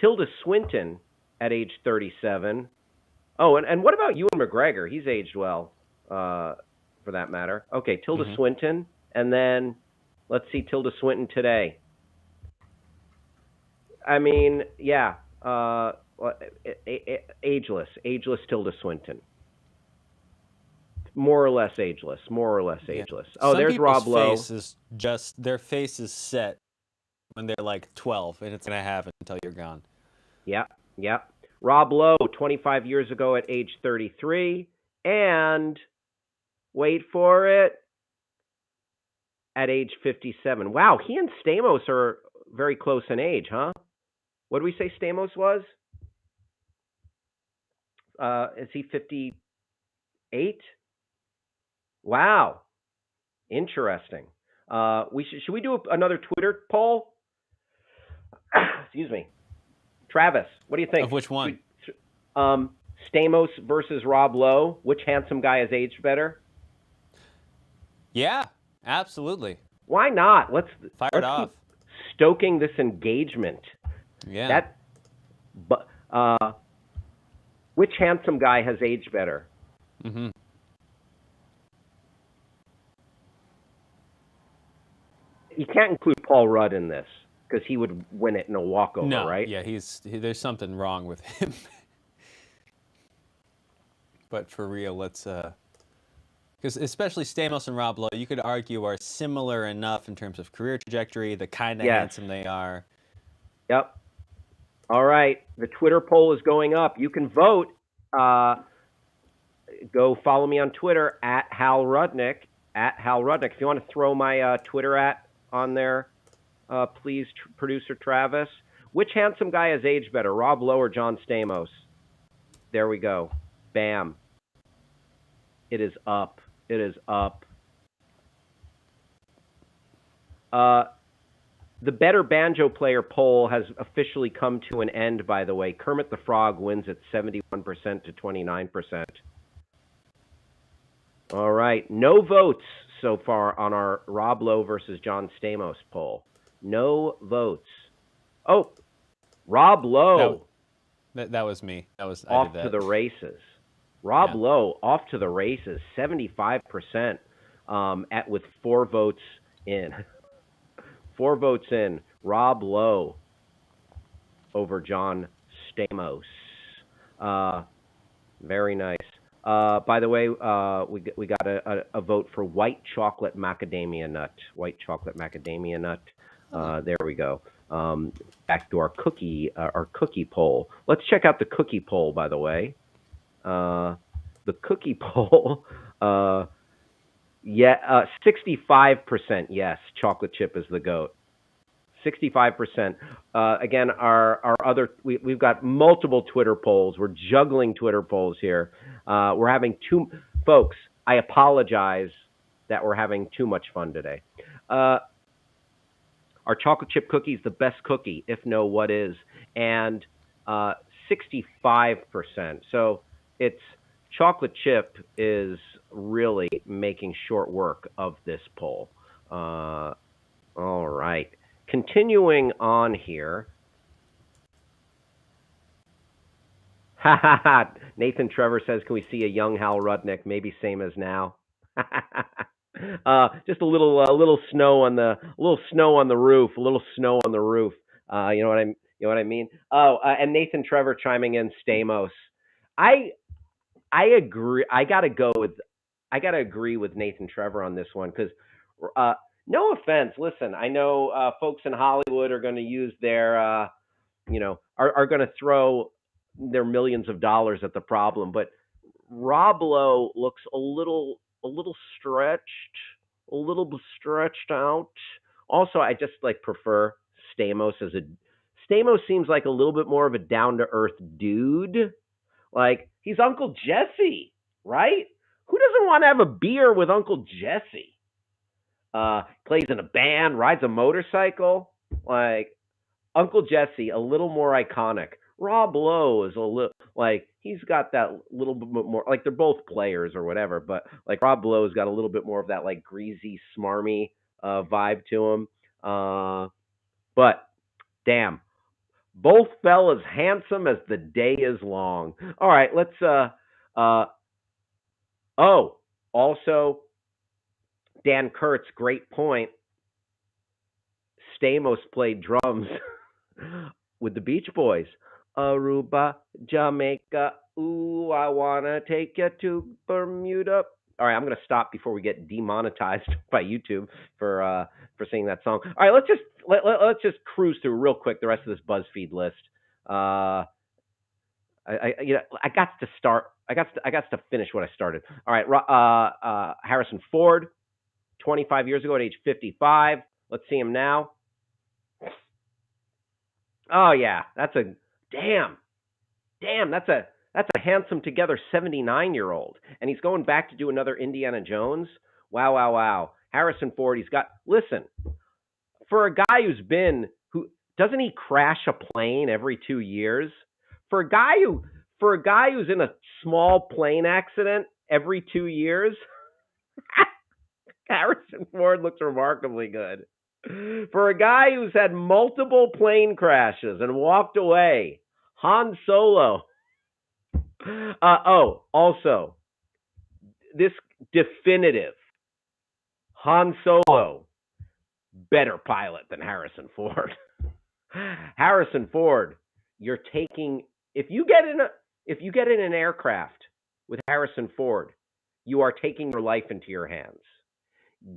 Tilda Swinton at age 37. Oh, and what about Ewan McGregor? He's aged well, for that matter. Okay, Tilda Swinton, and then let's see Tilda Swinton today. I mean, yeah, ageless Tilda Swinton. More or less ageless. Yeah. Oh, Some there's Rob Lowe. Their face is set when they're like 12, and it's gonna happen until you're gone. Yeah. Rob Lowe, 25 years ago at age 33, and wait for it, at age 57. Wow, he and Stamos are very close in age, huh? What did we say Stamos was? Is he 58? Wow, interesting. Should we do another Twitter poll? Excuse me. Travis, what do you think? Of which one? Stamos versus Rob Lowe. Which handsome guy has aged better? Yeah, absolutely. Why not? Let's off. Keep stoking this engagement. Yeah. Which handsome guy has aged better? Mm-hmm. You can't include Paul Rudd in this because he would win it in a walkover, right? Yeah, there's something wrong with him. But for real, let's because especially Stamos and Rob Lowe, you could argue are similar enough in terms of career trajectory, the kind of handsome they are. Yep. All right, the Twitter poll is going up. You can vote. Go follow me on Twitter at Hal Rudnick. If you want to throw my Twitter on there, please, producer Travis. Which handsome guy has aged better, Rob Lowe or John Stamos? There we go. Bam. It is up. The better banjo player poll has officially come to an end, by the way. Kermit the Frog wins at 71% to 29%. All right. No votes so far on our Rob Lowe versus John Stamos poll. No votes. Oh, Rob Lowe. That was me. Off to the races. Rob Lowe off to the races, 75%, with 4 votes in. 4 votes in. Rob Lowe over John Stamos. Very nice. By the way, we got a vote for white chocolate macadamia nut. There we go. Back to our cookie poll. Let's check out the cookie poll, by the way. The cookie poll, 65% yes, chocolate chip is the GOAT. 65%. Again, our other, we've got multiple Twitter polls. We're juggling Twitter polls here. We're having folks, I apologize that we're having too much fun today. Our chocolate chip cookie is the best cookie, if no, what is? And 65%. So it's chocolate chip is really making short work of this poll. All right. Continuing on here. Nathan Trevor says, can we see a young Hal Rudnick, maybe same as now? Just a little snow on the roof. You know what I mean? Oh, and Nathan Trevor chiming in, Stamos. I agree. I gotta agree with Nathan Trevor on this one because, no offense. Listen, I know folks in Hollywood are going to use their, are going to throw their millions of dollars at the problem. But Rob Lowe looks a little stretched, a little stretched out. Also, I just like prefer Stamos as a Stamos seems like a little bit more of a down to earth dude. Like he's Uncle Jesse, right? Who doesn't want to have a beer with Uncle Jesse? Plays in a band, rides a motorcycle. Like Uncle Jesse, a little more iconic. Rob Lowe is a little like he's got that little bit more like they're both players or whatever, but like Rob Lowe's got a little bit more of that like greasy, smarmy vibe to him. But damn, both fellas handsome as the day is long. All right, let's oh, also Dan Kurtz, great point. Stamos played drums with the Beach Boys. Aruba, Jamaica, ooh, I wanna take you to Bermuda. All right, I'm gonna stop before we get demonetized by YouTube for singing that song. All right, let's just cruise through real quick the rest of this BuzzFeed list. I got to start. I got to finish what I started. All right, Harrison Ford, 25 years ago at age 55. Let's see him now. Oh yeah, that's a damn. That's a handsome together 79-year-old, and he's going back to do another Indiana Jones. Wow. Harrison Ford. He's got listen for a guy who doesn't he crash a plane every 2 years? For a guy who's in a small plane accident every 2 years, Harrison Ford looks remarkably good. For a guy who's had multiple plane crashes and walked away, Han Solo. Also, this definitive Han Solo, better pilot than Harrison Ford. Harrison Ford, you're taking if you get in an aircraft with Harrison Ford, you are taking your life into your hands.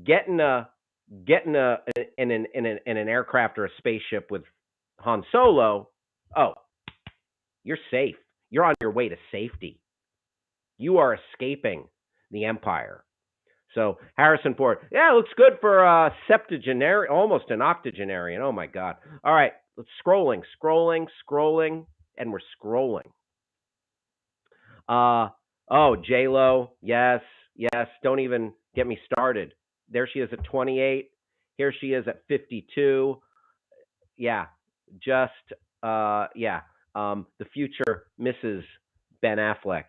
Get in an aircraft or a spaceship with Han Solo. Oh, you're safe. You're on your way to safety. You are escaping the Empire. So Harrison Ford, yeah, looks good for septuagenarian, almost an octogenarian. Oh my God! All right, let's scrolling, and we're scrolling. J-Lo, yes. Don't even get me started. There she is at 28. Here she is at 52. Yeah, just the future Mrs. Ben Affleck.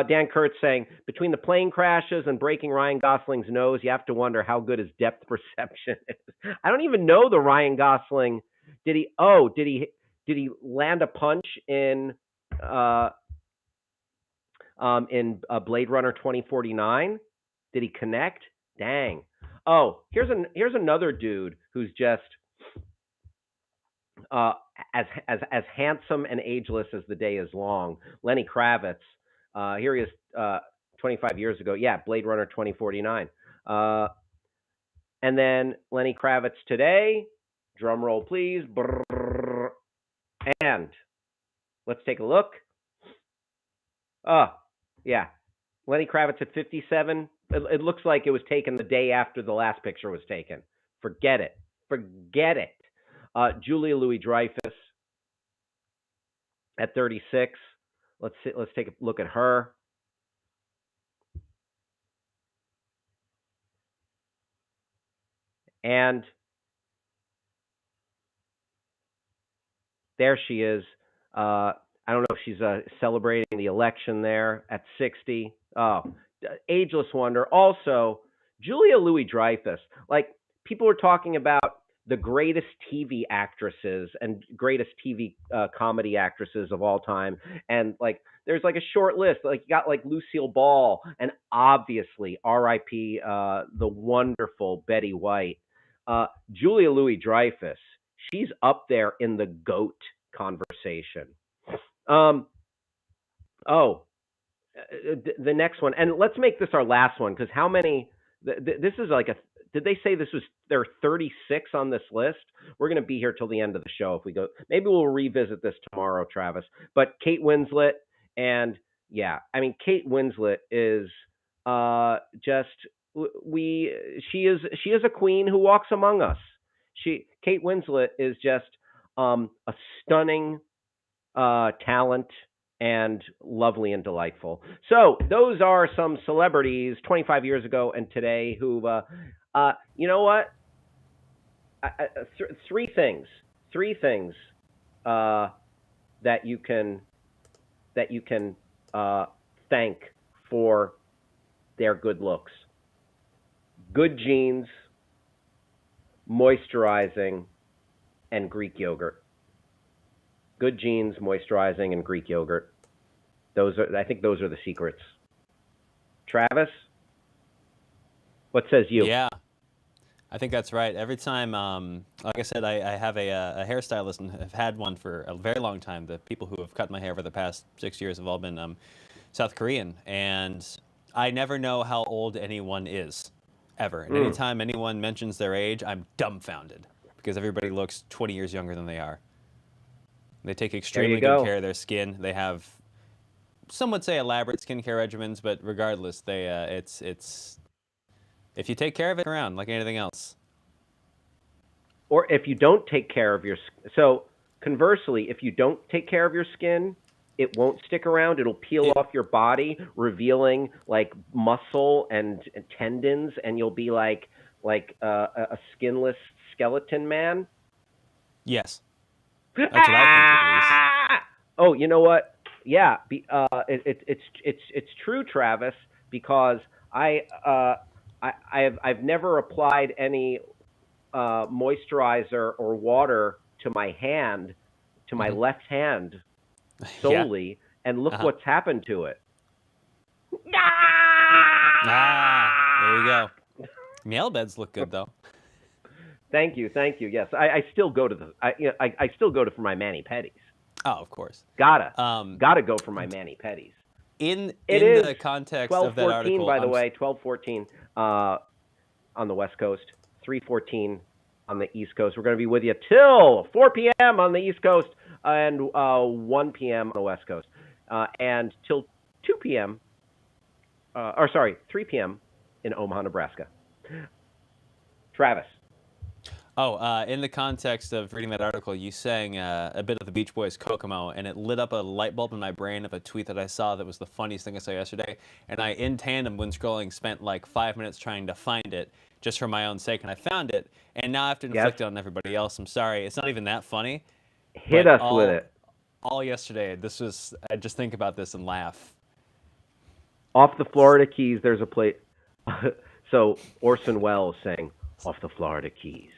Dan Kurtz saying, between the plane crashes and breaking Ryan Gosling's nose, you have to wonder how good his depth perception is. I don't even know the Ryan Gosling. Did he land a punch in Blade Runner 2049? Did he connect? Dang. Oh, here's another dude who's just as handsome and ageless as the day is long. Lenny Kravitz. Here he is 25 years ago. Yeah, Blade Runner 2049. And then Lenny Kravitz today. Drum roll, please. Brrr. And let's take a look. Yeah. Lenny Kravitz at 57. It looks like it was taken the day after the last picture was taken. Forget it. Julia Louis-Dreyfus at 36. Let's take a look at her. And there she is. I don't know if she's celebrating the election there at 60. Oh, ageless wonder. Also, Julia Louis-Dreyfus. Like, people are talking about the greatest TV actresses and greatest TV comedy actresses of all time. And, like, there's, like, a short list. Like, you got, like, Lucille Ball and obviously R.I.P. The wonderful Betty White. Julia Louis-Dreyfus, she's up there in the GOAT conversation. The next one, and let's make this our last one, because how many This is like a. Did they say this was there are 36 on this list? We're going to be here till the end of the show if we go. Maybe we'll revisit this tomorrow, Travis. But Kate Winslet and yeah, I mean Kate Winslet is just we she is a queen who walks among us. Kate Winslet is just a stunning talent and lovely and delightful. So those are some celebrities 25 years ago and today who, you know what? Three things that you can thank for their good looks: good genes, moisturizing, and Greek yogurt. Good genes, moisturizing, and Greek yogurt. I think those are the secrets. Travis, what says you? Yeah, I think that's right. Every time, like I said, I have a hairstylist and have had one for a very long time. The people who have cut my hair for the past 6 years have all been South Korean, and I never know how old anyone is, ever. And anytime anyone mentions their age, I'm dumbfounded because everybody looks 20 years younger than they are. They take extremely good care of their skin. They have, some would say, elaborate skincare regimens, but regardless, it's if you take care of it around like anything else. Or if you don't take care of your so conversely, if you don't take care of your skin, it won't stick around. It'll peel off your body, revealing like muscle and tendons, and you'll be like a skinless skeleton man. Yes. That's what I think, at least. Oh, you know what? Yeah, it's true, Travis, because I've never applied any moisturizer or water to my hand, to my left hand solely, and look what's happened to it. There you go. Nail beds look good though. Thank you. Yes, I still go to I still go to for my mani pedis. Oh, of course. Gotta go for my mani pedis. In the context of that article, by the way, 12:14 on the West Coast, 3:14 on the East Coast. We're going to be with you till 4 p.m. on the East Coast and 1 p.m. on the West Coast, and till 2 p.m. 3 p.m. in Omaha, Nebraska. Travis. Oh, in the context of reading that article, you sang a bit of the Beach Boys' Kokomo, and it lit up a light bulb in my brain of a tweet that I saw that was the funniest thing I saw yesterday. And I, in tandem, when scrolling, spent like 5 minutes trying to find it just for my own sake, and I found it. And now I have to inflict it on everybody else. I'm sorry. It's not even that funny. Hit us with it. All yesterday, I just think about this and laugh. Off the Florida Keys, there's a place. So Orson Welles sang, off the Florida Keys,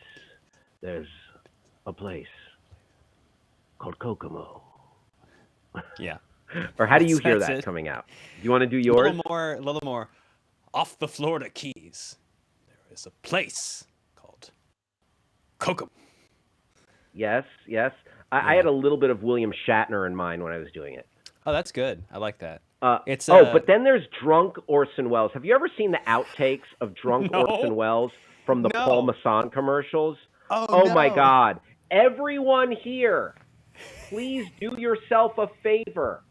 there's a place called Kokomo. Yeah. Or how do you hear that coming out? Do you want to do yours? A little more. Off the Florida Keys, there is a place called Kokomo. Yes. I had a little bit of William Shatner in mind when I was doing it. Oh, that's good. I like that. But then there's drunk Orson Welles. Have you ever seen the outtakes of drunk Orson Welles from the Paul Masson commercials? Oh my God. Everyone here, please do yourself a favor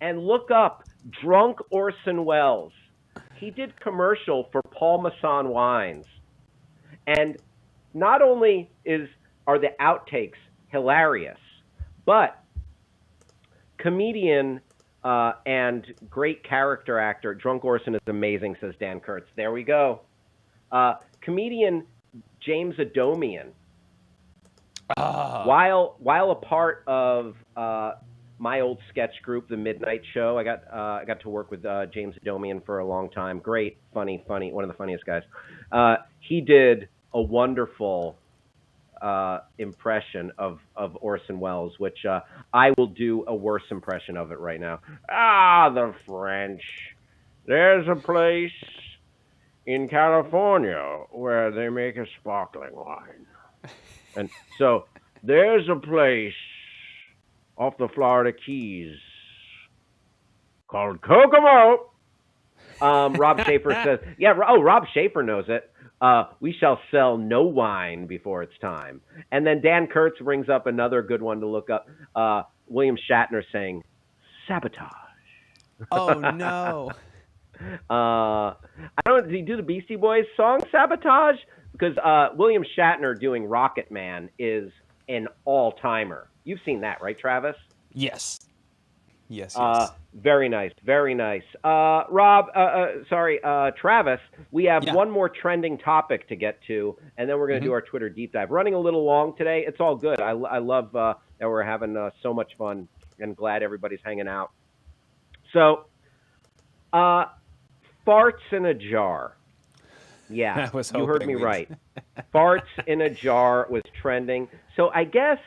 and look up drunk Orson Welles. He did commercial for Paul Masson wines. And not only are the outtakes hilarious, but comedian and great character actor, drunk Orson is amazing, says Dan Kurtz. There we go. Comedian James Adomian, while a part of my old sketch group, The Midnight Show, I got to work with James Adomian for a long time. Great, funny, one of the funniest guys. He did a wonderful impression of Orson Welles, which I will do a worse impression of it right now. The French. There's a place in California where they make a sparkling wine. And so there's a place off the Florida Keys called Kokomo. Rob Schaefer says, yeah, oh, Rob Schaefer knows it. We shall sell no wine before it's time. And then Dan Kurtz brings up another good one to look up. William Shatner saying, sabotage. Oh no. I don't. Did he do the Beastie Boys song "Sabotage"? Because William Shatner doing Rocket Man is an all-timer. You've seen that, right, Travis? Yes. Yes. Very nice, very nice. Rob, Travis, we have one more trending topic to get to, and then we're going to do our Twitter deep dive. Running a little long today. It's all good. I love that we're having so much fun, and glad everybody's hanging out. So, farts in a jar. Yeah, you heard me right. Farts in a jar was trending. So I guess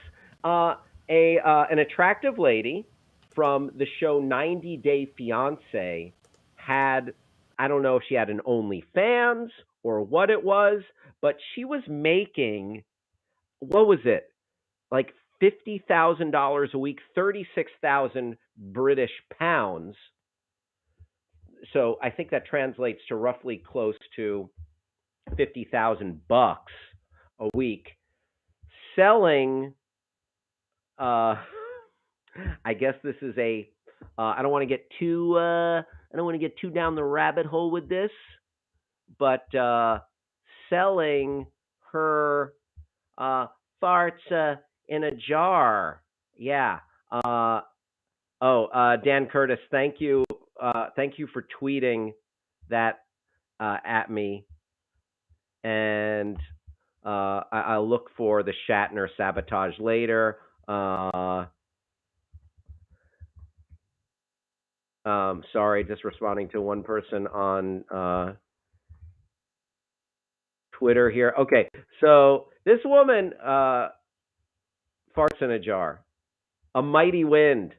an attractive lady from the show 90 Day Fiancé had, I don't know if she had an OnlyFans or what it was, but she was making, what was it? Like $50,000 a week, 36,000 British pounds. So I think that translates to roughly close to $50,000 a week, selling. I guess this is a. I don't want to get too. I don't want to get too down the rabbit hole with this, but selling her farts in a jar. Yeah. Dan Curtis, thank you. Thank you for tweeting that at me. And I'll look for the Shatner sabotage later. Sorry, just responding to one person on Twitter here. Okay, so this woman farts in a jar. A mighty wind.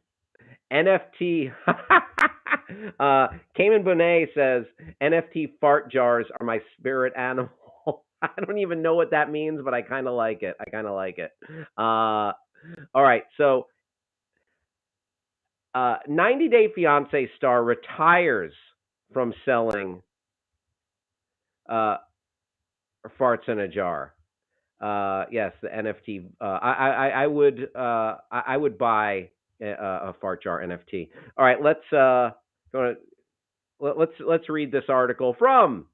NFT. Cayman Bonet says, NFT fart jars are my spirit animal. I don't even know what that means, but I kind of like it. All right, so 90 Day Fiancé star retires from selling farts in a jar. Yes, the NFT. I would buy a fart jar NFT. All right, let's read this article from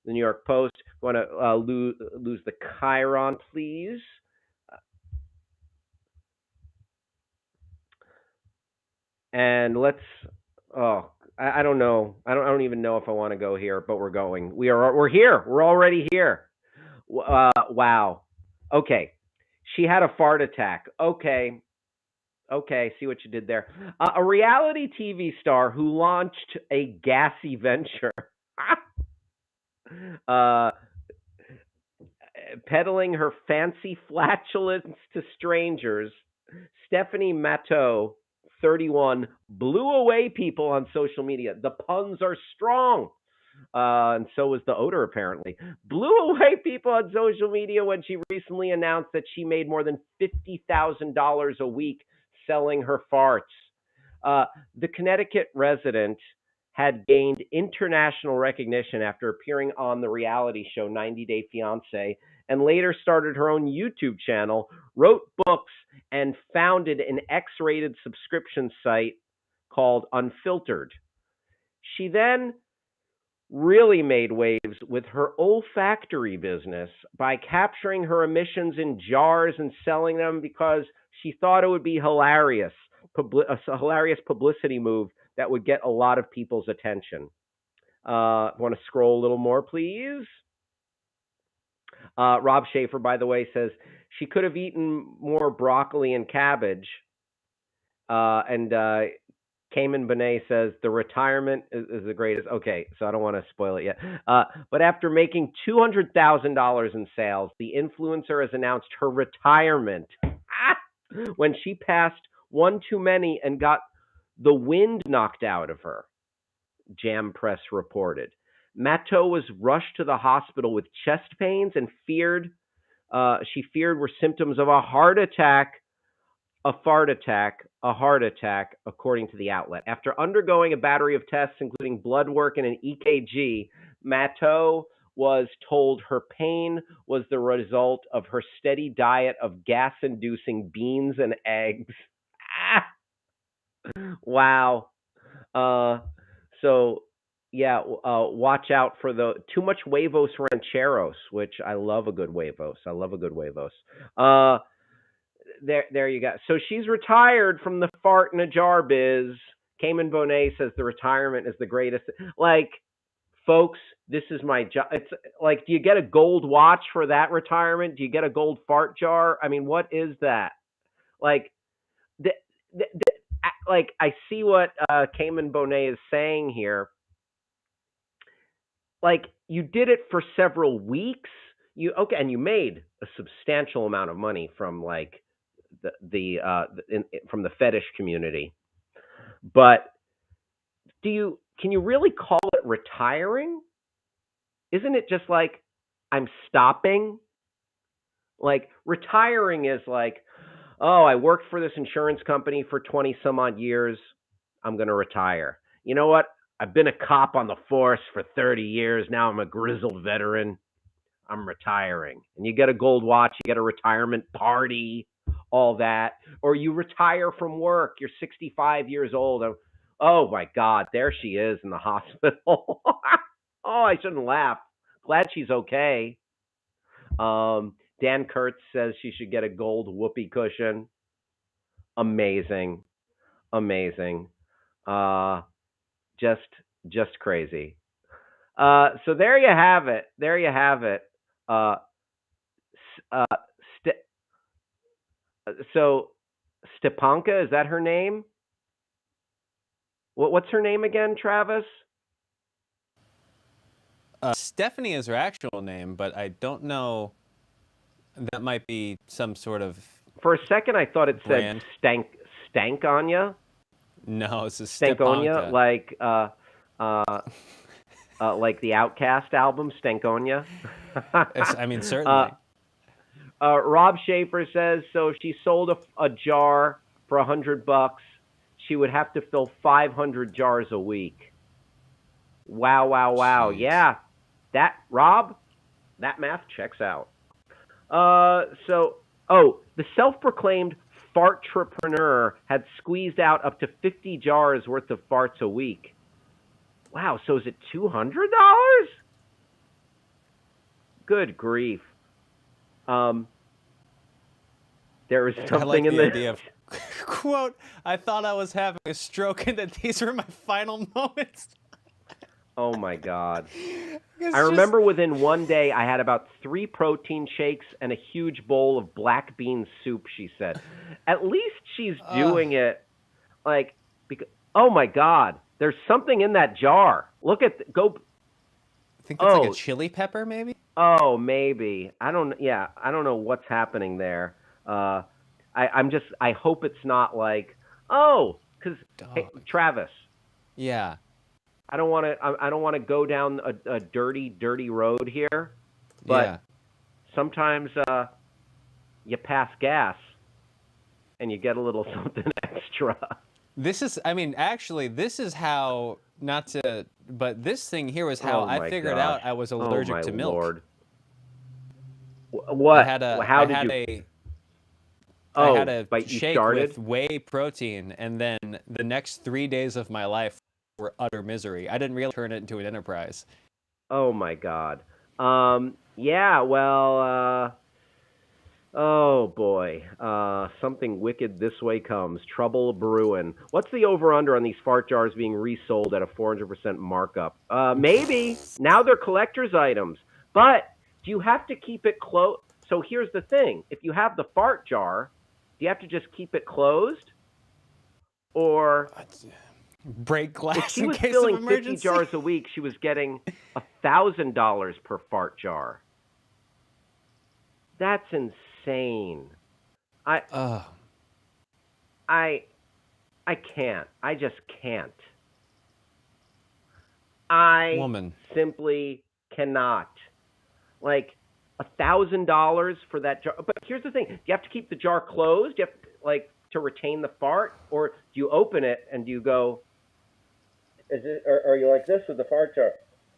the New York Post. Want to lose the chyron, please? And let's. Oh, I don't know. I don't even know if I want to go here, but we're going. We're here. We're already here. Wow. Okay. She had a fart attack. Okay. See what you did there. A reality TV star who launched a gassy venture. Peddling her fancy flatulence to strangers, Stephanie Matteau, 31, blew away people on social media. The puns are strong. And so was the odor, apparently. Blew away people on social media when she recently announced that she made more than $50,000 a week selling her farts. The Connecticut resident had gained international recognition after appearing on the reality show 90 Day Fiancé, and later started her own YouTube channel, wrote books, and founded an X-rated subscription site called Unfiltered. She then really made waves with her olfactory business by capturing her emissions in jars and selling them because she thought it would be hilarious, a hilarious publicity move that would get a lot of people's attention. Want to scroll a little more, please? Rob Schaefer, by the way, says she could have eaten more broccoli and cabbage. And Cayman Bonet says the retirement is the greatest. Okay, so I don't want to spoil it yet. But after making $200,000 in sales, the influencer has announced her retirement when she passed one too many and got the wind knocked out of her, Jam Press reported. Matteau was rushed to the hospital with chest pains and she feared were symptoms of a heart attack a fart attack, a heart attack, according to the outlet. After undergoing a battery of tests, including blood work and an EKG, Matteau was told her pain was the result of her steady diet of gas-inducing beans and eggs. Ah, wow. Uh, so yeah, watch out for the too much huevos rancheros, which I love a good huevos. I love a good huevos. There you go. So she's retired from the fart in a jar biz. Cayman Bonet says the retirement is the greatest. Like, folks, this is my job. It's like, do you get a gold watch for that retirement? Do you get a gold fart jar? I mean, what is that? Like, the, the, like I see what Cayman Bonet is saying here. Like, you did it for several weeks. And you made a substantial amount of money from like from the fetish community. But can you really call it retiring? Isn't it just like, I'm stopping? Like, retiring is like, oh, I worked for this insurance company for 20 some odd years. I'm going to retire. You know what? I've been a cop on the force for 30 years. Now I'm a grizzled veteran. I'm retiring. And you get a gold watch, you get a retirement party, all that. Or you retire from work. You're 65 years old. Oh my God, there she is in the hospital. Oh, I shouldn't laugh. Glad she's okay. Dan Kurtz says she should get a gold whoopee cushion. Amazing. Amazing. Just crazy. So there you have it. There you have it. St- so Stepanka, is that her name? What's her name again, Travis? Stephanie is her actual name, but I don't know. That might be some sort of. For a second, I thought it brand. said Stankonia. No, it's a Stankonia, like the Outcast album, Stankonia. I mean, certainly. Rob Schaefer says, so if she sold a jar for $100, she would have to fill 500 jars a week. Wow. Jeez. Yeah, Rob, that math checks out. The self-proclaimed fartrepreneur had squeezed out up to 50 jars worth of farts a week. Wow, so is it $200? Good grief. There is something in the idea of quote, I thought I was having a stroke and that these were my final moments. Oh my God. I remember within one day I had about 3 protein shakes and a huge bowl of black bean soup, she said. At least she's doing it like, because, oh my God, there's something in that jar. Look at, I think it's like a chili pepper maybe? Oh, maybe. I don't know what's happening there. I hope it's not like, because hey, Travis. Yeah. I don't want to go down a dirty road here, but sometimes you pass gas and you get a little something extra. This is how, but this thing here was how I figured out I was allergic to milk. Lord. What? I had a shake with whey protein, and then the next 3 days of my life were utter misery. I didn't really turn it into an enterprise. Oh my God. Yeah, well, oh boy. Something wicked this way comes. Trouble brewing. What's the over-under on these fart jars being resold at a 400% markup? Maybe. Now they're collector's items. But do you have to keep it closed? So here's the thing. If you have the fart jar, do you have to just keep it closed? Or break glass if she was filling 50 jars a week, she was getting $1,000 per fart jar. That's insane. I can't. I just can't. Simply cannot. Like $1,000 for that jar. But here's the thing: do you have to keep the jar closed? Do you have to, like, to retain the fart, or do you open it and do you go? Is it? Or are you like this with the fart jar?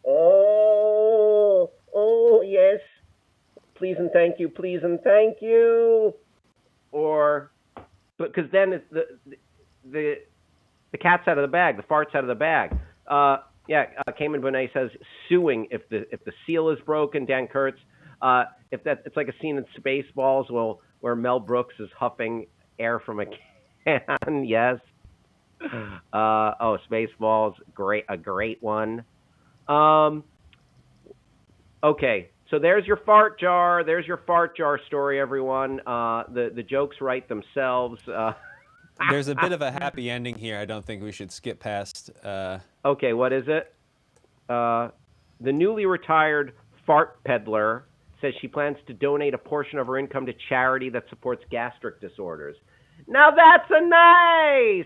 Oh yes, please and thank you, please and thank you. Or, because then it's the cat's out of the bag, the fart's out of the bag. Cayman Bonet says suing if the seal is broken. Dan Kurtz, if that it's like a scene in Spaceballs, where Mel Brooks is huffing air from a can. Yes. Spaceballs, a great one. Okay, so there's your fart jar. There's your fart jar story, everyone. The jokes write themselves. There's a bit of a happy ending here. I don't think we should skip past. Okay, what is it? The newly retired fart peddler says she plans to donate a portion of her income to charity that supports gastric disorders. Now that's a nice.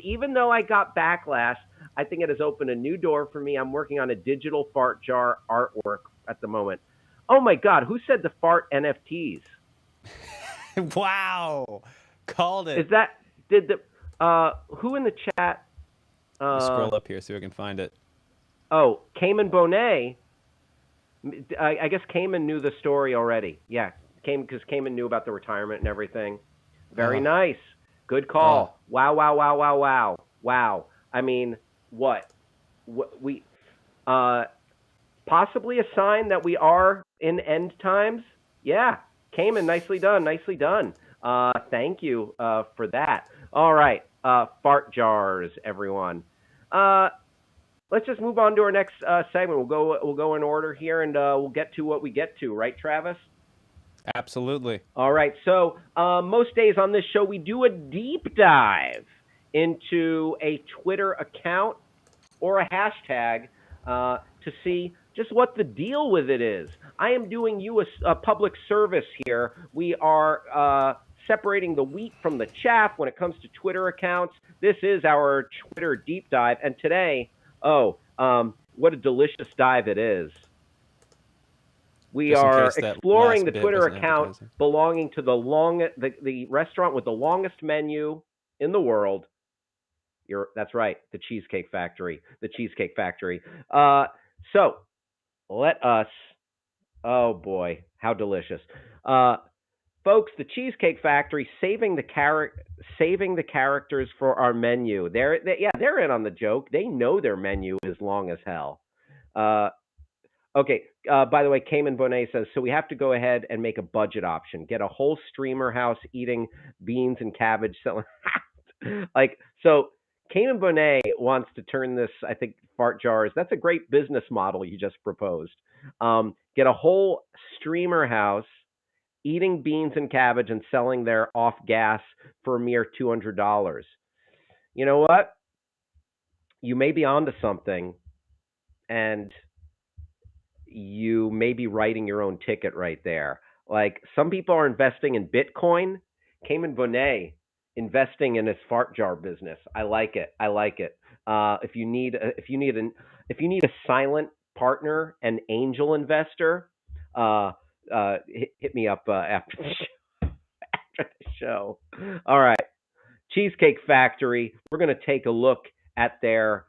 Even though I got backlash, I think it has opened a new door for me. I'm working on a digital fart jar artwork at the moment. Oh my God, who said the fart NFTs? Wow. Called it. Is that who in the chat? Scroll up here so we can find it. Oh, Cayman Bonet. I guess Cayman knew the story already. Yeah, because Cayman knew about the retirement and everything. Very nice. Good call. Wow. I mean, what we possibly a sign that we are in end times. Yeah, Cayman, nicely done. Thank you for that. All right, fart jars, everyone. Let's just move on to our next segment. We'll go in order here, and we'll get to what we get to. Right, Travis? Absolutely. All right. So most days on this show, we do a deep dive into a Twitter account or a hashtag to see just what the deal with it is. I am doing you a public service here. We are separating the wheat from the chaff when it comes to Twitter accounts. This is our Twitter deep dive. And today, what a delicious dive it is. We are exploring the Twitter account belonging to the restaurant with the longest menu in the world. That's right, the Cheesecake Factory. The Cheesecake Factory. So let us. Oh boy, how delicious, folks! The Cheesecake Factory saving the characters for our menu. They're in on the joke. They know their menu is long as hell. Okay. By the way, Cayman Bonet says, so we have to go ahead and make a budget option. Get a whole streamer house eating beans and cabbage selling. So Cayman Bonet wants to turn this, I think, fart jars. That's a great business model you just proposed. Get a whole streamer house eating beans and cabbage and selling their off gas for a mere $200. You know what? You may be onto something, and you may be writing your own ticket right there. Like, some people are investing in Bitcoin. Cayman Bonet investing in his fart jar business. I like it. If you need a silent partner, an angel investor, hit me up after the show. All right, Cheesecake Factory. We're going to take a look at their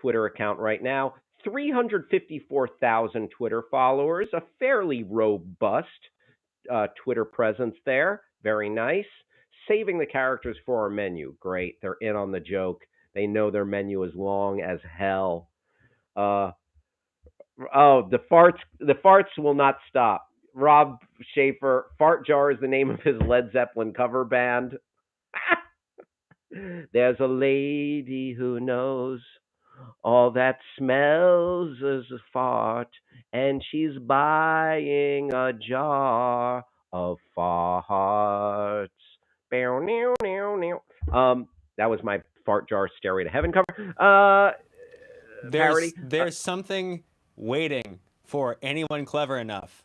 Twitter account right now. 354,000 Twitter followers, a fairly robust Twitter presence there. Very nice. Saving the characters for our menu. Great. They're in on the joke. They know their menu is long as hell. The farts will not stop. Rob Schaefer, Fart Jar is the name of his Led Zeppelin cover band. There's a lady who knows all that smells is a fart, and she's buying a jar of farts. That was my Fart Jar Stairway to Heaven cover. There's something waiting for anyone clever enough.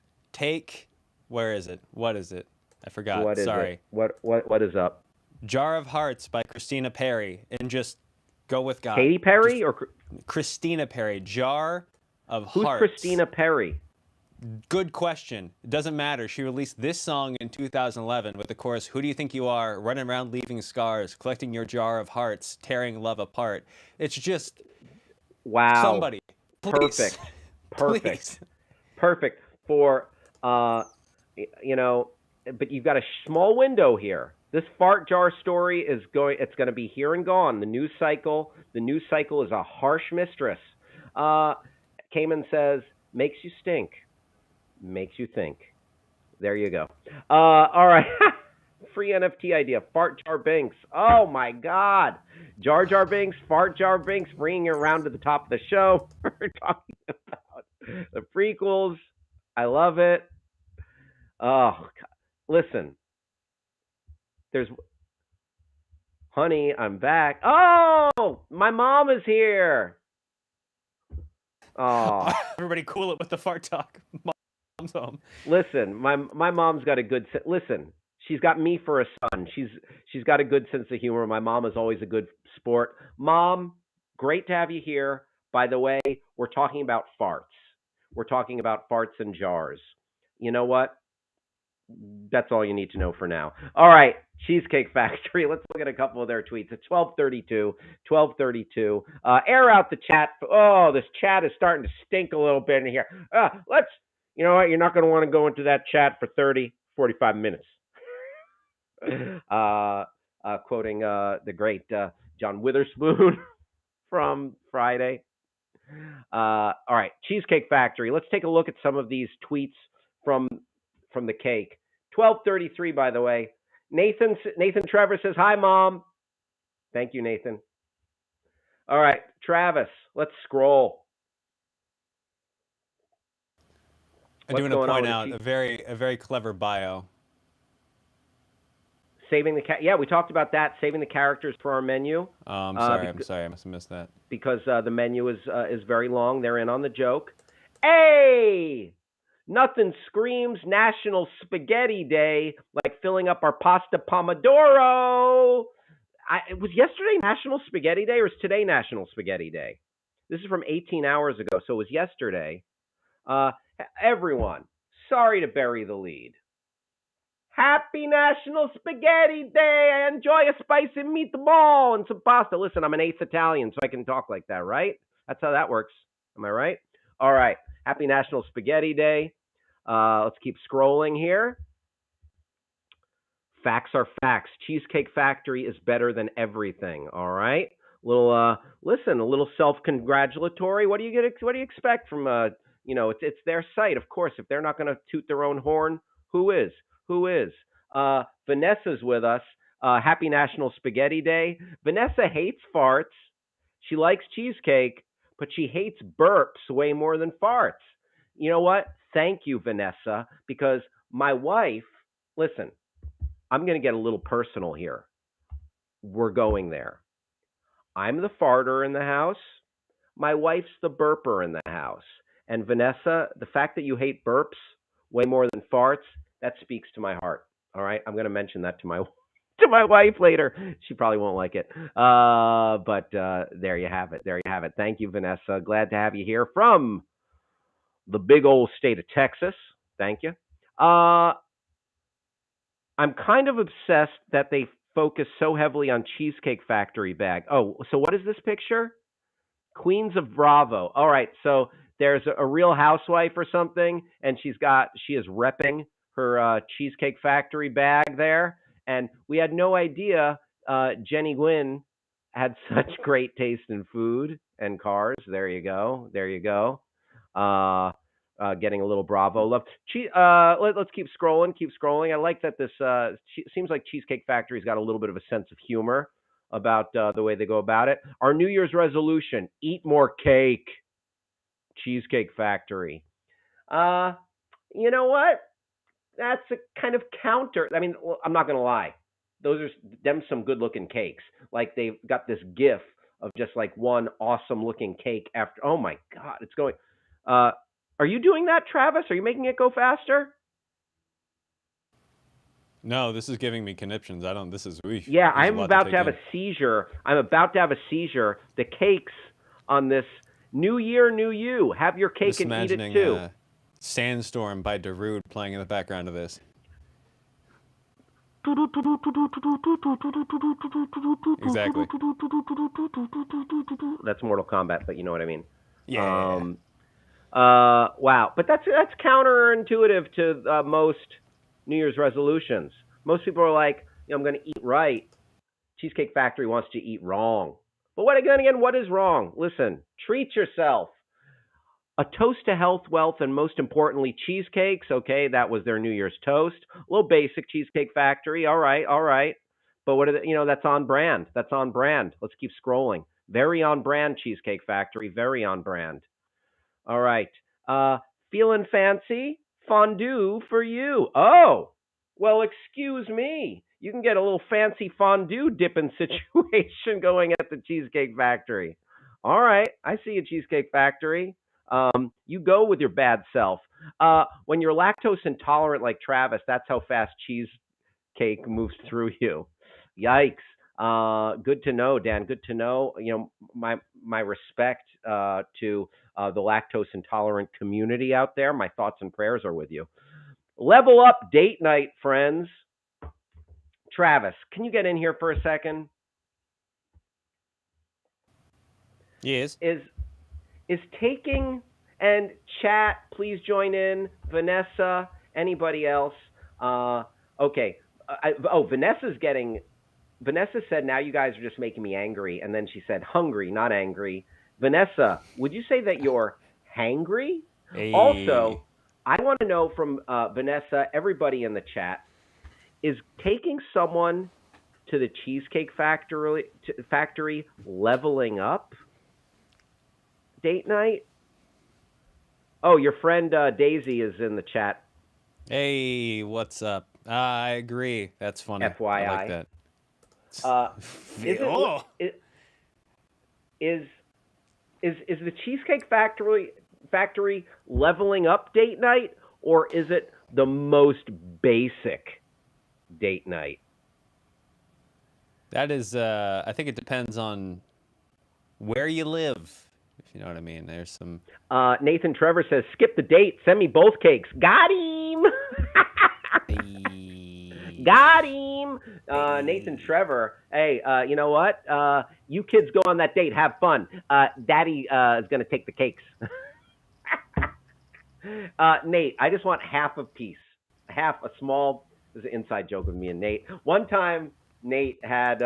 Where is it? What is it? I forgot. Sorry. What is up? Jar of Hearts by Christina Perri, and just go with God. Katy Perry or Christina Perri? Jar of Who's Hearts. Christina Perri? Good question. It doesn't matter. She released this song in 2011 with the chorus, "Who do you think you are? Running around leaving scars, collecting your jar of hearts, tearing love apart." It's just Wow. somebody, please, Perfect. Perfect. please. Perfect for you know, but you've got a small window here. This fart jar story is it's going to be here and gone. The news cycle is a harsh mistress. Cayman says, makes you stink, makes you think. There you go. All right. Free NFT idea. Fart Jar Binks. Oh my God. Jar Jar Binks, Fart Jar Binks, bringing it around to the top of the show. We're talking about the prequels. I love it. Oh, God. Listen. There's, honey, I'm back. Oh, my mom is here. Oh, Everybody cool it with the fart talk. Mom's home. listen, my mom's got a good listen. She's got me for a son. She's got a good sense of humor. My mom is always a good sport. Mom, great to have you here. By the way, we're talking about farts. We're talking about farts and jars. You know what? That's all you need to know for now. All right, Cheesecake Factory. Let's look at a couple of their tweets. At 12:32, 12:32. Air out the chat. Oh, this chat is starting to stink a little bit in here. Let's. You know what? You're not going to want to go into that chat for 30, 45 minutes. Quoting the great John Witherspoon from Friday. All right, Cheesecake Factory. Let's take a look at some of these tweets from the cake. 12:33, by the way. Nathan Trevor says, "Hi, Mom." Thank you, Nathan. All right, Travis. Let's scroll. I do want to point out a very clever bio. Saving the yeah, we talked about that. Saving the characters for our menu. I'm sorry. I must have missed that. Because the menu is very long. They're in on the joke. Hey, nothing screams National Spaghetti Day like filling up our pasta pomodoro. It was yesterday National Spaghetti Day, or is today National Spaghetti Day? This is from 18 hours ago, so it was yesterday. Everyone, sorry to bury the lead. Happy National Spaghetti Day! Enjoy a spicy meatball and some pasta. Listen, I'm an eighth Italian, so I can talk like that, right? That's how that works. Am I right? All right. Happy National Spaghetti Day. Let's keep scrolling here. Facts are facts. Cheesecake Factory is better than everything. All right. A little self-congratulatory. What do you expect from it's their site, of course. If they're not going to toot their own horn, who is? Vanessa's with us. Happy National Spaghetti Day. Vanessa hates farts. She likes cheesecake, but she hates burps way more than farts. You know what? Thank you, Vanessa, because my wife, listen, I'm going to get a little personal here. We're going there. I'm the farter in the house. My wife's the burper in the house. And Vanessa, the fact that you hate burps way more than farts, that speaks to my heart. All right, I'm going to mention that to my wife later. She probably won't like it. But there you have it. Thank you, Vanessa. Glad to have you here from the big old state of Texas. Thank you. I'm kind of obsessed that they focus so heavily on Cheesecake Factory bag. Oh, so what is this picture? Queens of Bravo. All right, so there's a Real Housewife or something, and she is repping her Cheesecake Factory bag there, and we had no idea Jenny Gwynn had such great taste in food and cars. There you go. Getting a little Bravo love. Let's keep scrolling. I like that this seems like Cheesecake Factory's got a little bit of a sense of humor about the way they go about it. Our New Year's resolution: eat more cake. Cheesecake Factory. You know what? That's a kind of counter. I mean, I'm not going to lie. Those are them some good-looking cakes. Like, they've got this gif of just like one awesome-looking cake after. Oh my God, it's going. Are you doing that, Travis? Are you making it go faster? No, this is giving me conniptions. This is weak. Yeah, I'm about to have a seizure. The cakes on this New Year, New You. Have your cake and eat it too. Sandstorm by Darude playing in the background of this. Exactly. That's Mortal Kombat, but you know what I mean. Yeah. Wow, but that's counterintuitive to most New Year's resolutions. Most people are like, I'm going to eat right. Cheesecake Factory wants to eat wrong. But what again? What is wrong? Listen, treat yourself. A toast to health, wealth, and most importantly, cheesecakes. Okay, that was their New Year's toast. A little basic Cheesecake Factory. All right. But what are the, that's on brand. That's on brand. Let's keep scrolling. Very on brand, Cheesecake Factory. Very on brand. All right. Feeling fancy? Fondue for you. Oh, well, excuse me. You can get a little fancy fondue dipping situation going at the Cheesecake Factory. All right. I see you, Cheesecake Factory. You go with your bad self. When you're lactose intolerant like Travis, that's how fast cheesecake moves through you. Yikes. Good to know, Dan. Good to know. My respect to the lactose intolerant community out there. My thoughts and prayers are with you. Level up date night, friends. Travis, can you get in here for a second? Yes. Is taking, and chat, please join in. Vanessa, anybody else? Okay. Vanessa said, now you guys are just making me angry. And then she said, hungry, not angry. Vanessa, would you say that you're hangry? Hey. Also, I want to know from Vanessa, everybody in the chat, is taking someone to the Cheesecake Factory leveling up date night? Oh, your friend Daisy is in the chat. Hey, what's up? I agree. That's funny. FYI. I like that. Is the Cheesecake Factory leveling up date night, or is it the most basic date night? That is, I think it depends on where you live, if you know what I mean. There's some... Nathan Trevor says, skip the date, send me both cakes. Got him! Got him! Nathan Trevor, hey, you know what? You kids go on that date, have fun. Daddy is going to take the cakes. Nate, I just want half a piece. Half a small, this is an inside joke with me and Nate. One time, Nate had,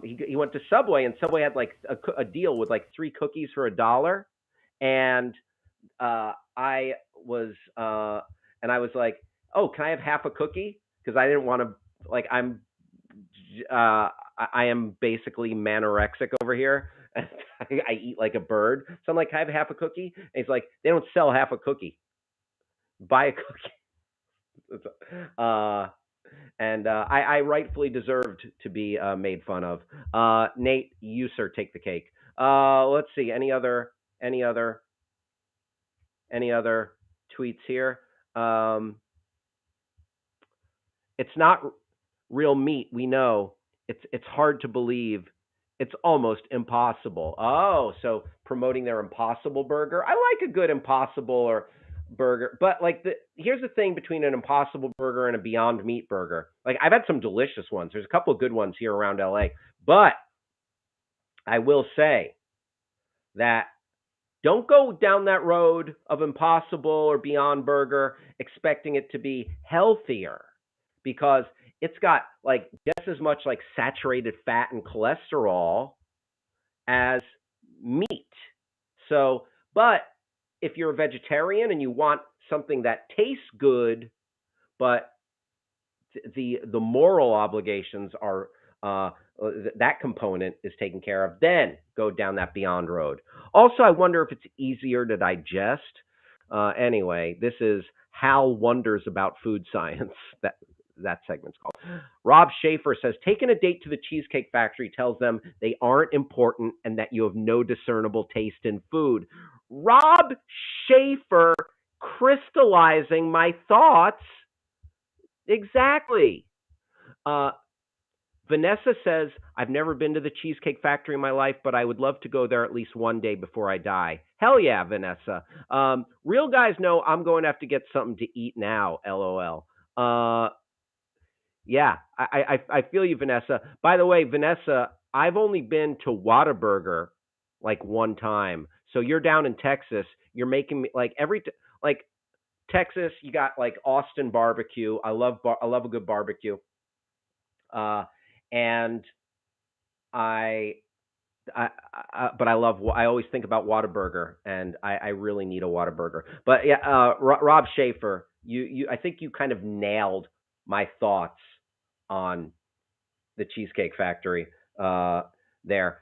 he went to Subway, and Subway had like a deal with like 3 cookies for $1. And I was like, oh, can I have half a cookie? Because I didn't want to, like, I am basically manorexic over here. I eat like a bird. So I'm like, can I have half a cookie? And he's like, they don't sell half a cookie. Buy a cookie. I rightfully deserved to be made fun of. Nate, you, sir, take the cake. Let's see. Any other tweets here? It's not real meat. We know it's hard to believe. It's almost impossible. Oh, so promoting their Impossible Burger. I like a good Impossible or burger, but like here's the thing between an Impossible Burger and a Beyond Meat burger. Like, I've had some delicious ones. There's a couple of good ones here around LA, but I will say that don't go down that road of Impossible or Beyond Burger expecting it to be healthier, because it's got like just as much like saturated fat and cholesterol as meat. So, but if you're a vegetarian and you want something that tastes good, but the moral obligations are that component is taken care of, then go down that Beyond road. Also, I wonder if it's easier to digest. Anyway, this is Hal Wonders About Food Science. That segment's called. Rob Schaefer says, taking a date to the Cheesecake Factory tells them they aren't important and that you have no discernible taste in food. Rob Schaefer crystallizing my thoughts. Exactly. Vanessa says, I've never been to the Cheesecake Factory in my life, but I would love to go there at least one day before I die. Hell yeah, Vanessa. Real guys know I'm going to have to get something to eat now, LOL. Yeah, I feel you, Vanessa. By the way, Vanessa, I've only been to Whataburger like one time. So you're down in Texas. You're making me like like Texas. You got like Austin barbecue. I love a good barbecue. Uh, and I, but I always think about Whataburger, and I really need a Whataburger. But yeah, Rob Schaefer, I think you kind of nailed my thoughts on the Cheesecake Factory there.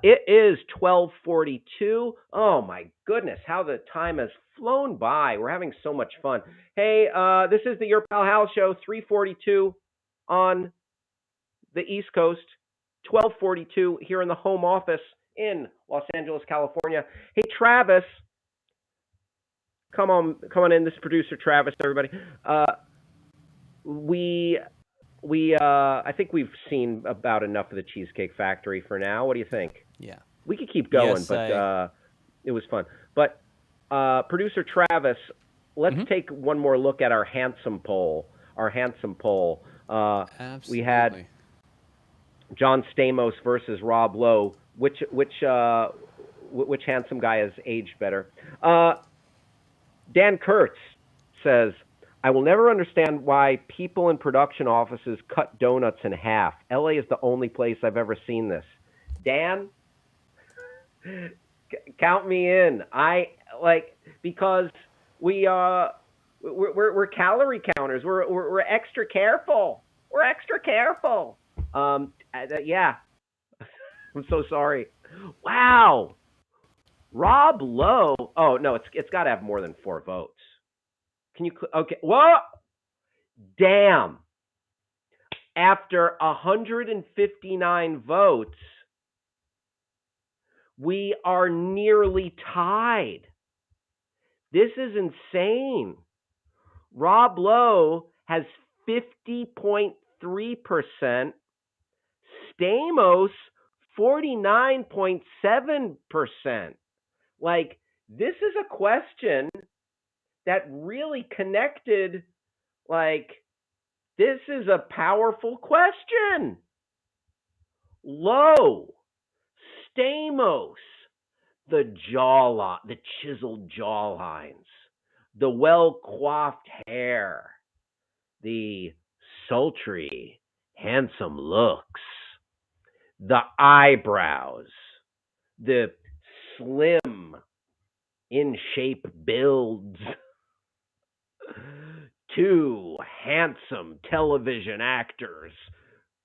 It is 12:42. Oh my goodness, how the time has flown by. We're having so much fun. Hey, this is the Your Pal Hal show, 3:42 on the East Coast, 12:42 here in the home office in Los Angeles, California. Hey, Travis, come on in. This is producer Travis, everybody. We I think we've seen about enough of the Cheesecake Factory for now. What do you think? Yeah. We could keep going, Yes, but it was fun. But producer Travis, let's take one more look at our handsome poll. Absolutely. We had John Stamos versus Rob Lowe. Which handsome guy has aged better? Dan Kurtz says, I will never understand why people in production offices cut donuts in half. LA is the only place I've ever seen this. Dan, count me in. Because we're calorie counters. We're extra careful. Yeah. I'm so sorry. Wow. Rob Lowe. Oh no, it's got to have more than 4 votes. Can you? Okay. What? Damn. After 159 votes, we are nearly tied. This is insane. Rob Lowe has 50.3%. Stamos 49.7%. Like, this is a question that really connected. Like, this is a powerful question. Lowe, Stamos, the chiseled jawlines, the well-coiffed hair, the sultry, handsome looks, the eyebrows, the slim, in-shape builds, 2 handsome television actors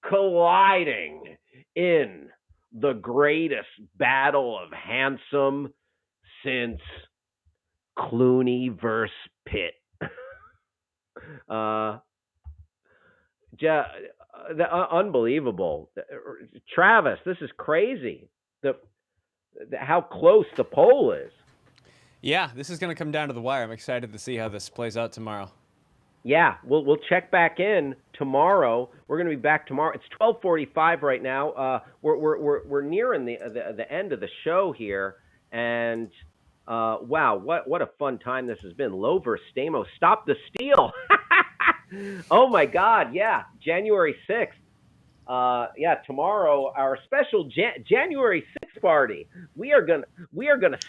colliding in the greatest battle of handsome since Clooney versus Pitt. Unbelievable. Travis, this is crazy. How close the poll is. Yeah, this is going to come down to the wire. I'm excited to see how this plays out tomorrow. Yeah, we'll check back in tomorrow. We're going to be back tomorrow. It's 12:45 right now. We're nearing the end of the show here, and wow, what a fun time this has been. Lowe versus Stamos, stop the steal. Oh my God, yeah, January 6th. Yeah, tomorrow, our special January 6th party. We are gonna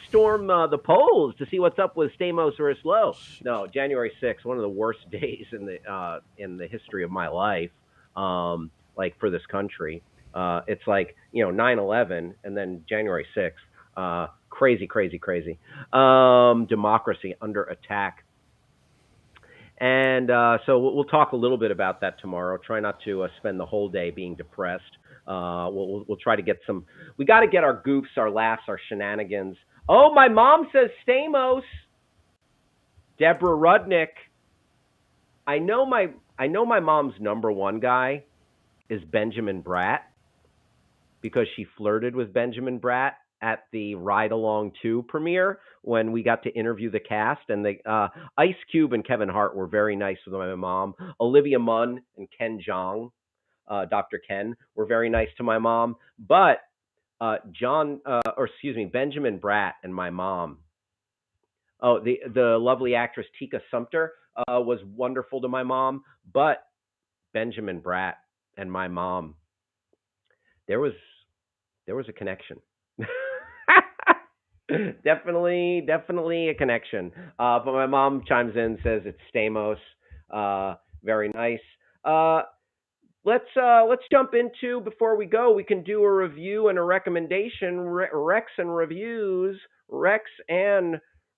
storm the polls to see what's up with Stamos versus Lowe. No, January 6th, one of the worst days in the history of my life. Like, for this country, it's like 9/11 and then January 6th. Crazy. Democracy under attack. And so we'll talk a little bit about that tomorrow. Try not to spend the whole day being depressed. We'll try to get some. We got to get our goofs, our laughs, our shenanigans. Oh, my mom says Stamos. Deborah Rudnick. I know my mom's number one guy is Benjamin Bratt, because she flirted with Benjamin Bratt at the Ride Along 2 premiere when we got to interview the cast, and Ice Cube and Kevin Hart were very nice with my mom. Olivia Munn and Ken Jeong Dr. Ken were very nice to my mom. But Benjamin Bratt and my mom. Oh, the lovely actress Tika Sumpter was wonderful to my mom. But Benjamin Bratt and my mom, there was a connection. definitely a connection. But my mom chimes in, says it's Stamos. Very nice. Let's jump into, before we go, we can do a review and a recommendation. Rex and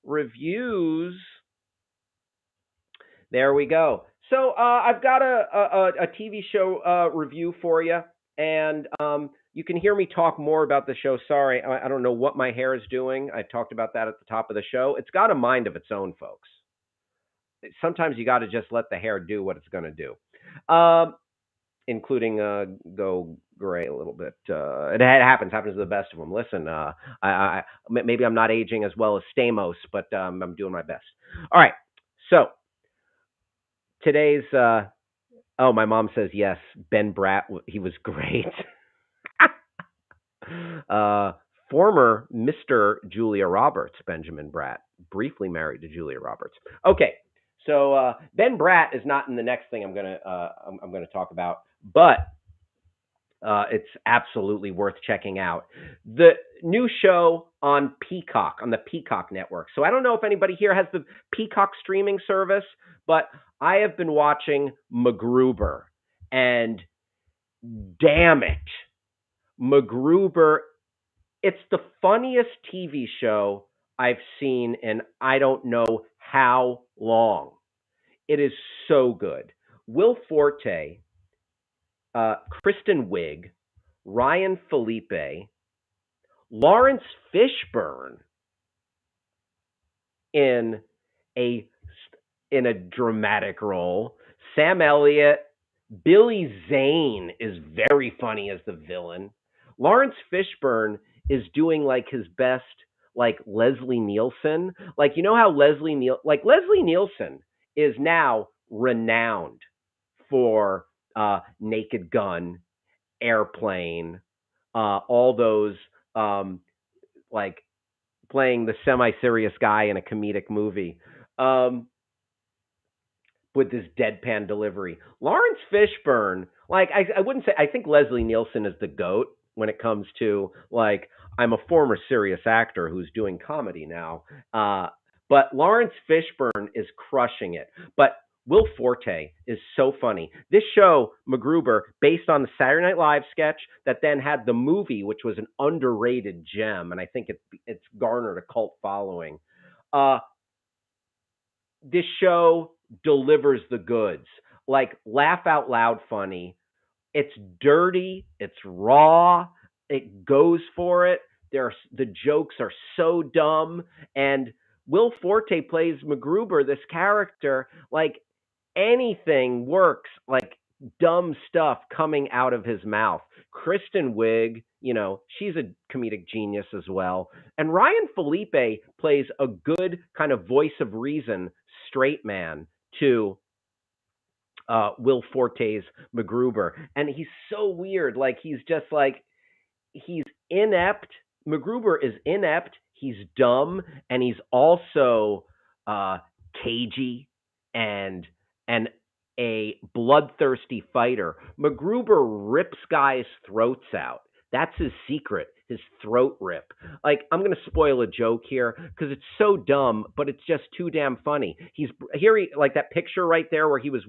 reviews. There we go. So I've got a TV show review for you, and you can hear me talk more about the show. Sorry, I don't know what my hair is doing. I talked about that at the top of the show. It's got a mind of its own, folks. Sometimes you got to just let the hair do what it's going to do, including go gray a little bit. It happens to the best of them. Listen, maybe I'm not aging as well as Stamos, but I'm doing my best. All right, so today's my mom says yes, Ben Bratt, he was great. Former Mr. Julia Roberts, Benjamin Bratt, briefly married to Julia Roberts. Okay, so Ben Bratt is not in the next thing I'm gonna talk about, but it's absolutely worth checking out. The new show on Peacock, on the Peacock network. So I don't know if anybody here has the Peacock streaming service, but I have been watching MacGruber, and damn it, MacGruber, it's the funniest TV show I've seen in I don't know how long. It is so good. Will Forte, Kristen Wiig, Ryan Felipe, Lawrence Fishburne in a dramatic role. Sam Elliott, Billy Zane is very funny as the villain. Lawrence Fishburne is doing like his best, like Leslie Nielsen. Like, you know how Leslie Nielsen is now renowned for Naked Gun, Airplane, all those like playing the semi-serious guy in a comedic movie. With this deadpan delivery. Lawrence Fishburne, like I wouldn't say, I think Leslie Nielsen is the GOAT when it comes to, like, I'm a former serious actor who's doing comedy now. But Lawrence Fishburne is crushing it. But Will Forte is so funny. This show, MacGruber, based on the Saturday Night Live sketch that then had the movie, which was an underrated gem, and I think it's garnered a cult following. This show delivers the goods. Like, laugh out loud funny. It's dirty. It's raw. It goes for it. The jokes are so dumb. And Will Forte plays MacGruber, this character, like anything works, like dumb stuff coming out of his mouth. Kristen Wiig, she's a comedic genius as well. And Ryan Felipe plays a good kind of voice of reason, straight man to Will Forte's MacGruber. And he's so weird. Like, he's just like, he's inept. MacGruber is inept. He's dumb. And he's also cagey and a bloodthirsty fighter. MacGruber rips guys' throats out. That's his secret, his throat rip. Like, I'm going to spoil a joke here because it's so dumb, but it's just too damn funny. Like that picture right there where he was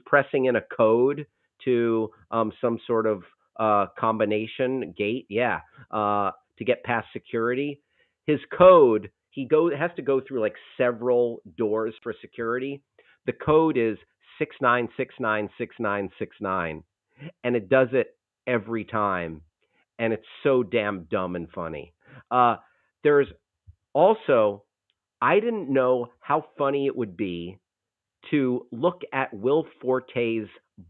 pressing in a code to some sort of combination gate, to get past security. His code, has to go through like several doors for security. The code is 69696969, and it does it every time, and it's so damn dumb and funny. There's also, I didn't know how funny it would be to look at Will Forte's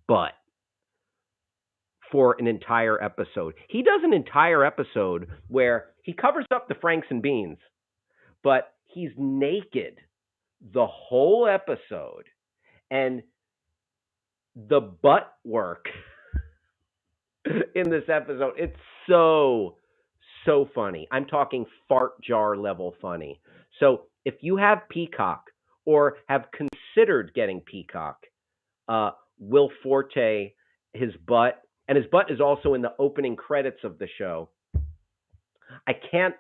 butt for an entire episode. He does an entire episode where he covers up the Franks and Beans, but he's naked the whole episode. And the butt work in this episode. It's so funny. I'm talking fart jar level funny. So if you have Peacock or have considered getting Peacock, uh, Will Forte, his butt, and his butt is also in the opening credits of the show. I can't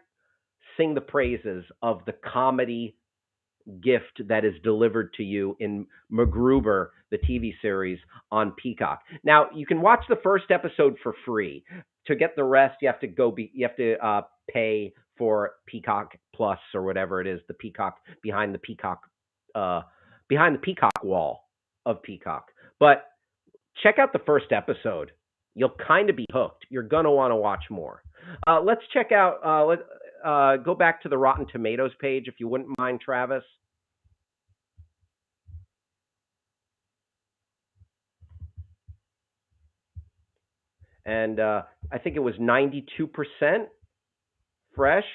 sing the praises of the comedy gift that is delivered to you in MacGruber, the TV series on Peacock. Now you can watch the first episode for free. To get the rest, you have to pay for Peacock Plus or whatever it is, the Peacock uh, behind the Peacock wall of Peacock. But check out the first episode. You'll kind of be hooked. You're gonna want to watch more. Let's check out. Go back to the Rotten Tomatoes page if you wouldn't mind, Travis. And I think it was 92% fresh.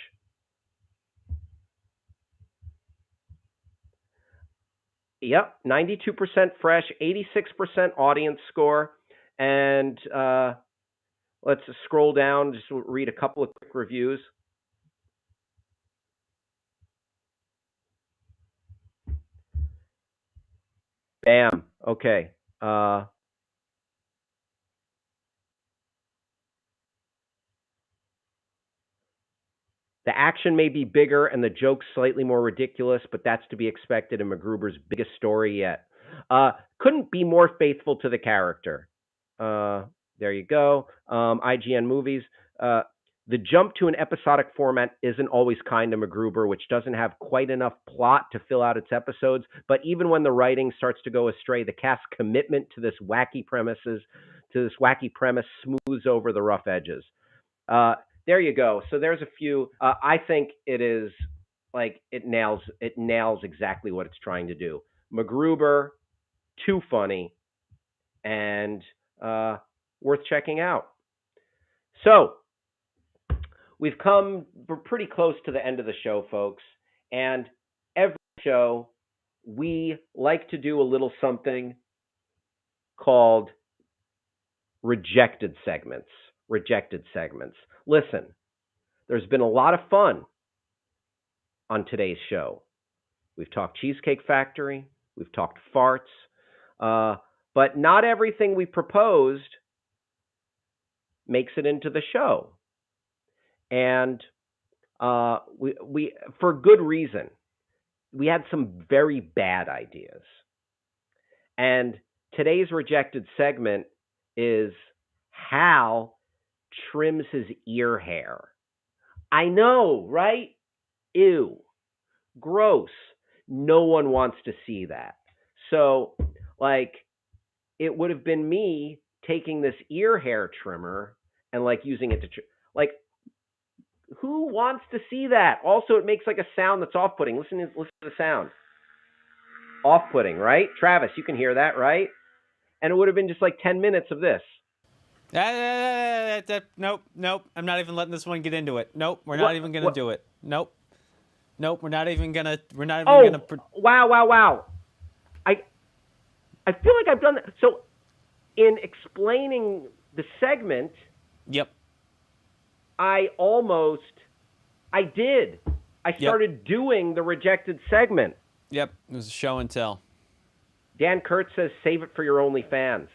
Yep, 92% fresh, 86% audience score. And let's scroll down, just read a couple of quick reviews. Bam. Okay. The action may be bigger and the jokes slightly more ridiculous, but that's to be expected in MacGruber's biggest story yet. Couldn't be more faithful to the character. There you go. IGN Movies. The jump to an episodic format isn't always kind to MacGruber, which doesn't have quite enough plot to fill out its episodes. But even when the writing starts to go astray, the cast's commitment to this wacky premise smooths over the rough edges. There you go. So there's a few. I think it is like it nails exactly what it's trying to do. MacGruber, too funny, and worth checking out. So we've come we're pretty close to the end of the show, folks. And every show we like to do a little something called rejected segments. Listen, there's been a lot of fun on today's show. We've talked Cheesecake Factory, we've talked farts, but not everything we proposed makes it into the show. And we for good reason. We had some very bad ideas. And today's rejected segment is Hal trims his ear hair. I know, right? Ew. Gross. No one wants to see that. So, like, it would have been me taking this ear hair trimmer and, like, using it to like, who wants to see that? Also, it makes, like, a sound that's off-putting. Listen to the sound. Off-putting, right? Travis, you can hear that, right? And it would have been just, like, 10 minutes of this. Nope. I'm not even letting this one get into it. Nope, we're not even gonna do it. Nope, we're not even gonna. Wow. I feel like I've done that. So, in explaining the segment, yep, I did. I started doing the rejected segment. Yep, it was a show and tell. Dan Kurtz says, "Save it for your OnlyFans."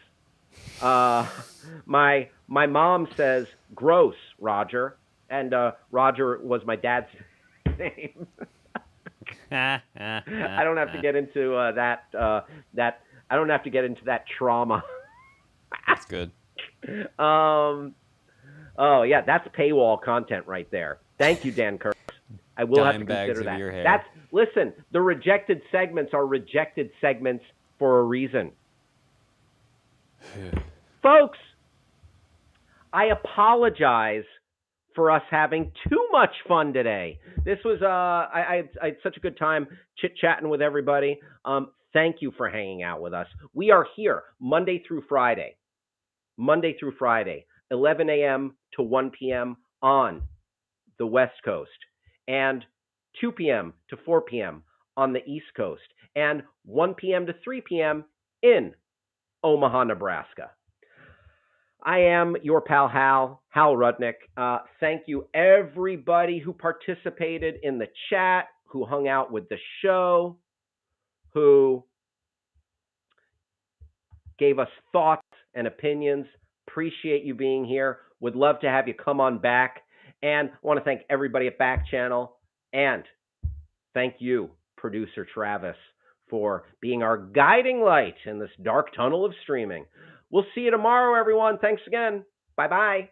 My mom says, "Gross, Roger," and Roger was my dad's name. I don't have to get into that. I don't have to get into that trauma. That's good. Oh yeah, that's paywall content right there. Thank you, Dan Kurtz. I will have to consider that. Your hair. Listen. The rejected segments are rejected segments for a reason. Folks, I apologize for us having too much fun today. This was I had such a good time chit-chatting with everybody. Thank you for hanging out with us. We are here Monday through Friday, 11 a.m. to 1 p.m. on the West Coast, and 2 p.m. to 4 p.m. on the East Coast, and 1 p.m. to 3 p.m. in Omaha, Nebraska. I am your pal Hal Rudnick. Thank you everybody who participated in the chat, who hung out with the show, who gave us thoughts and opinions. Appreciate you being here. Would love to have you come on back. And I want to thank everybody at Backchannel. And thank you, producer Travis, for being our guiding light in this dark tunnel of streaming. We'll see you tomorrow, everyone. Thanks again. Bye-bye.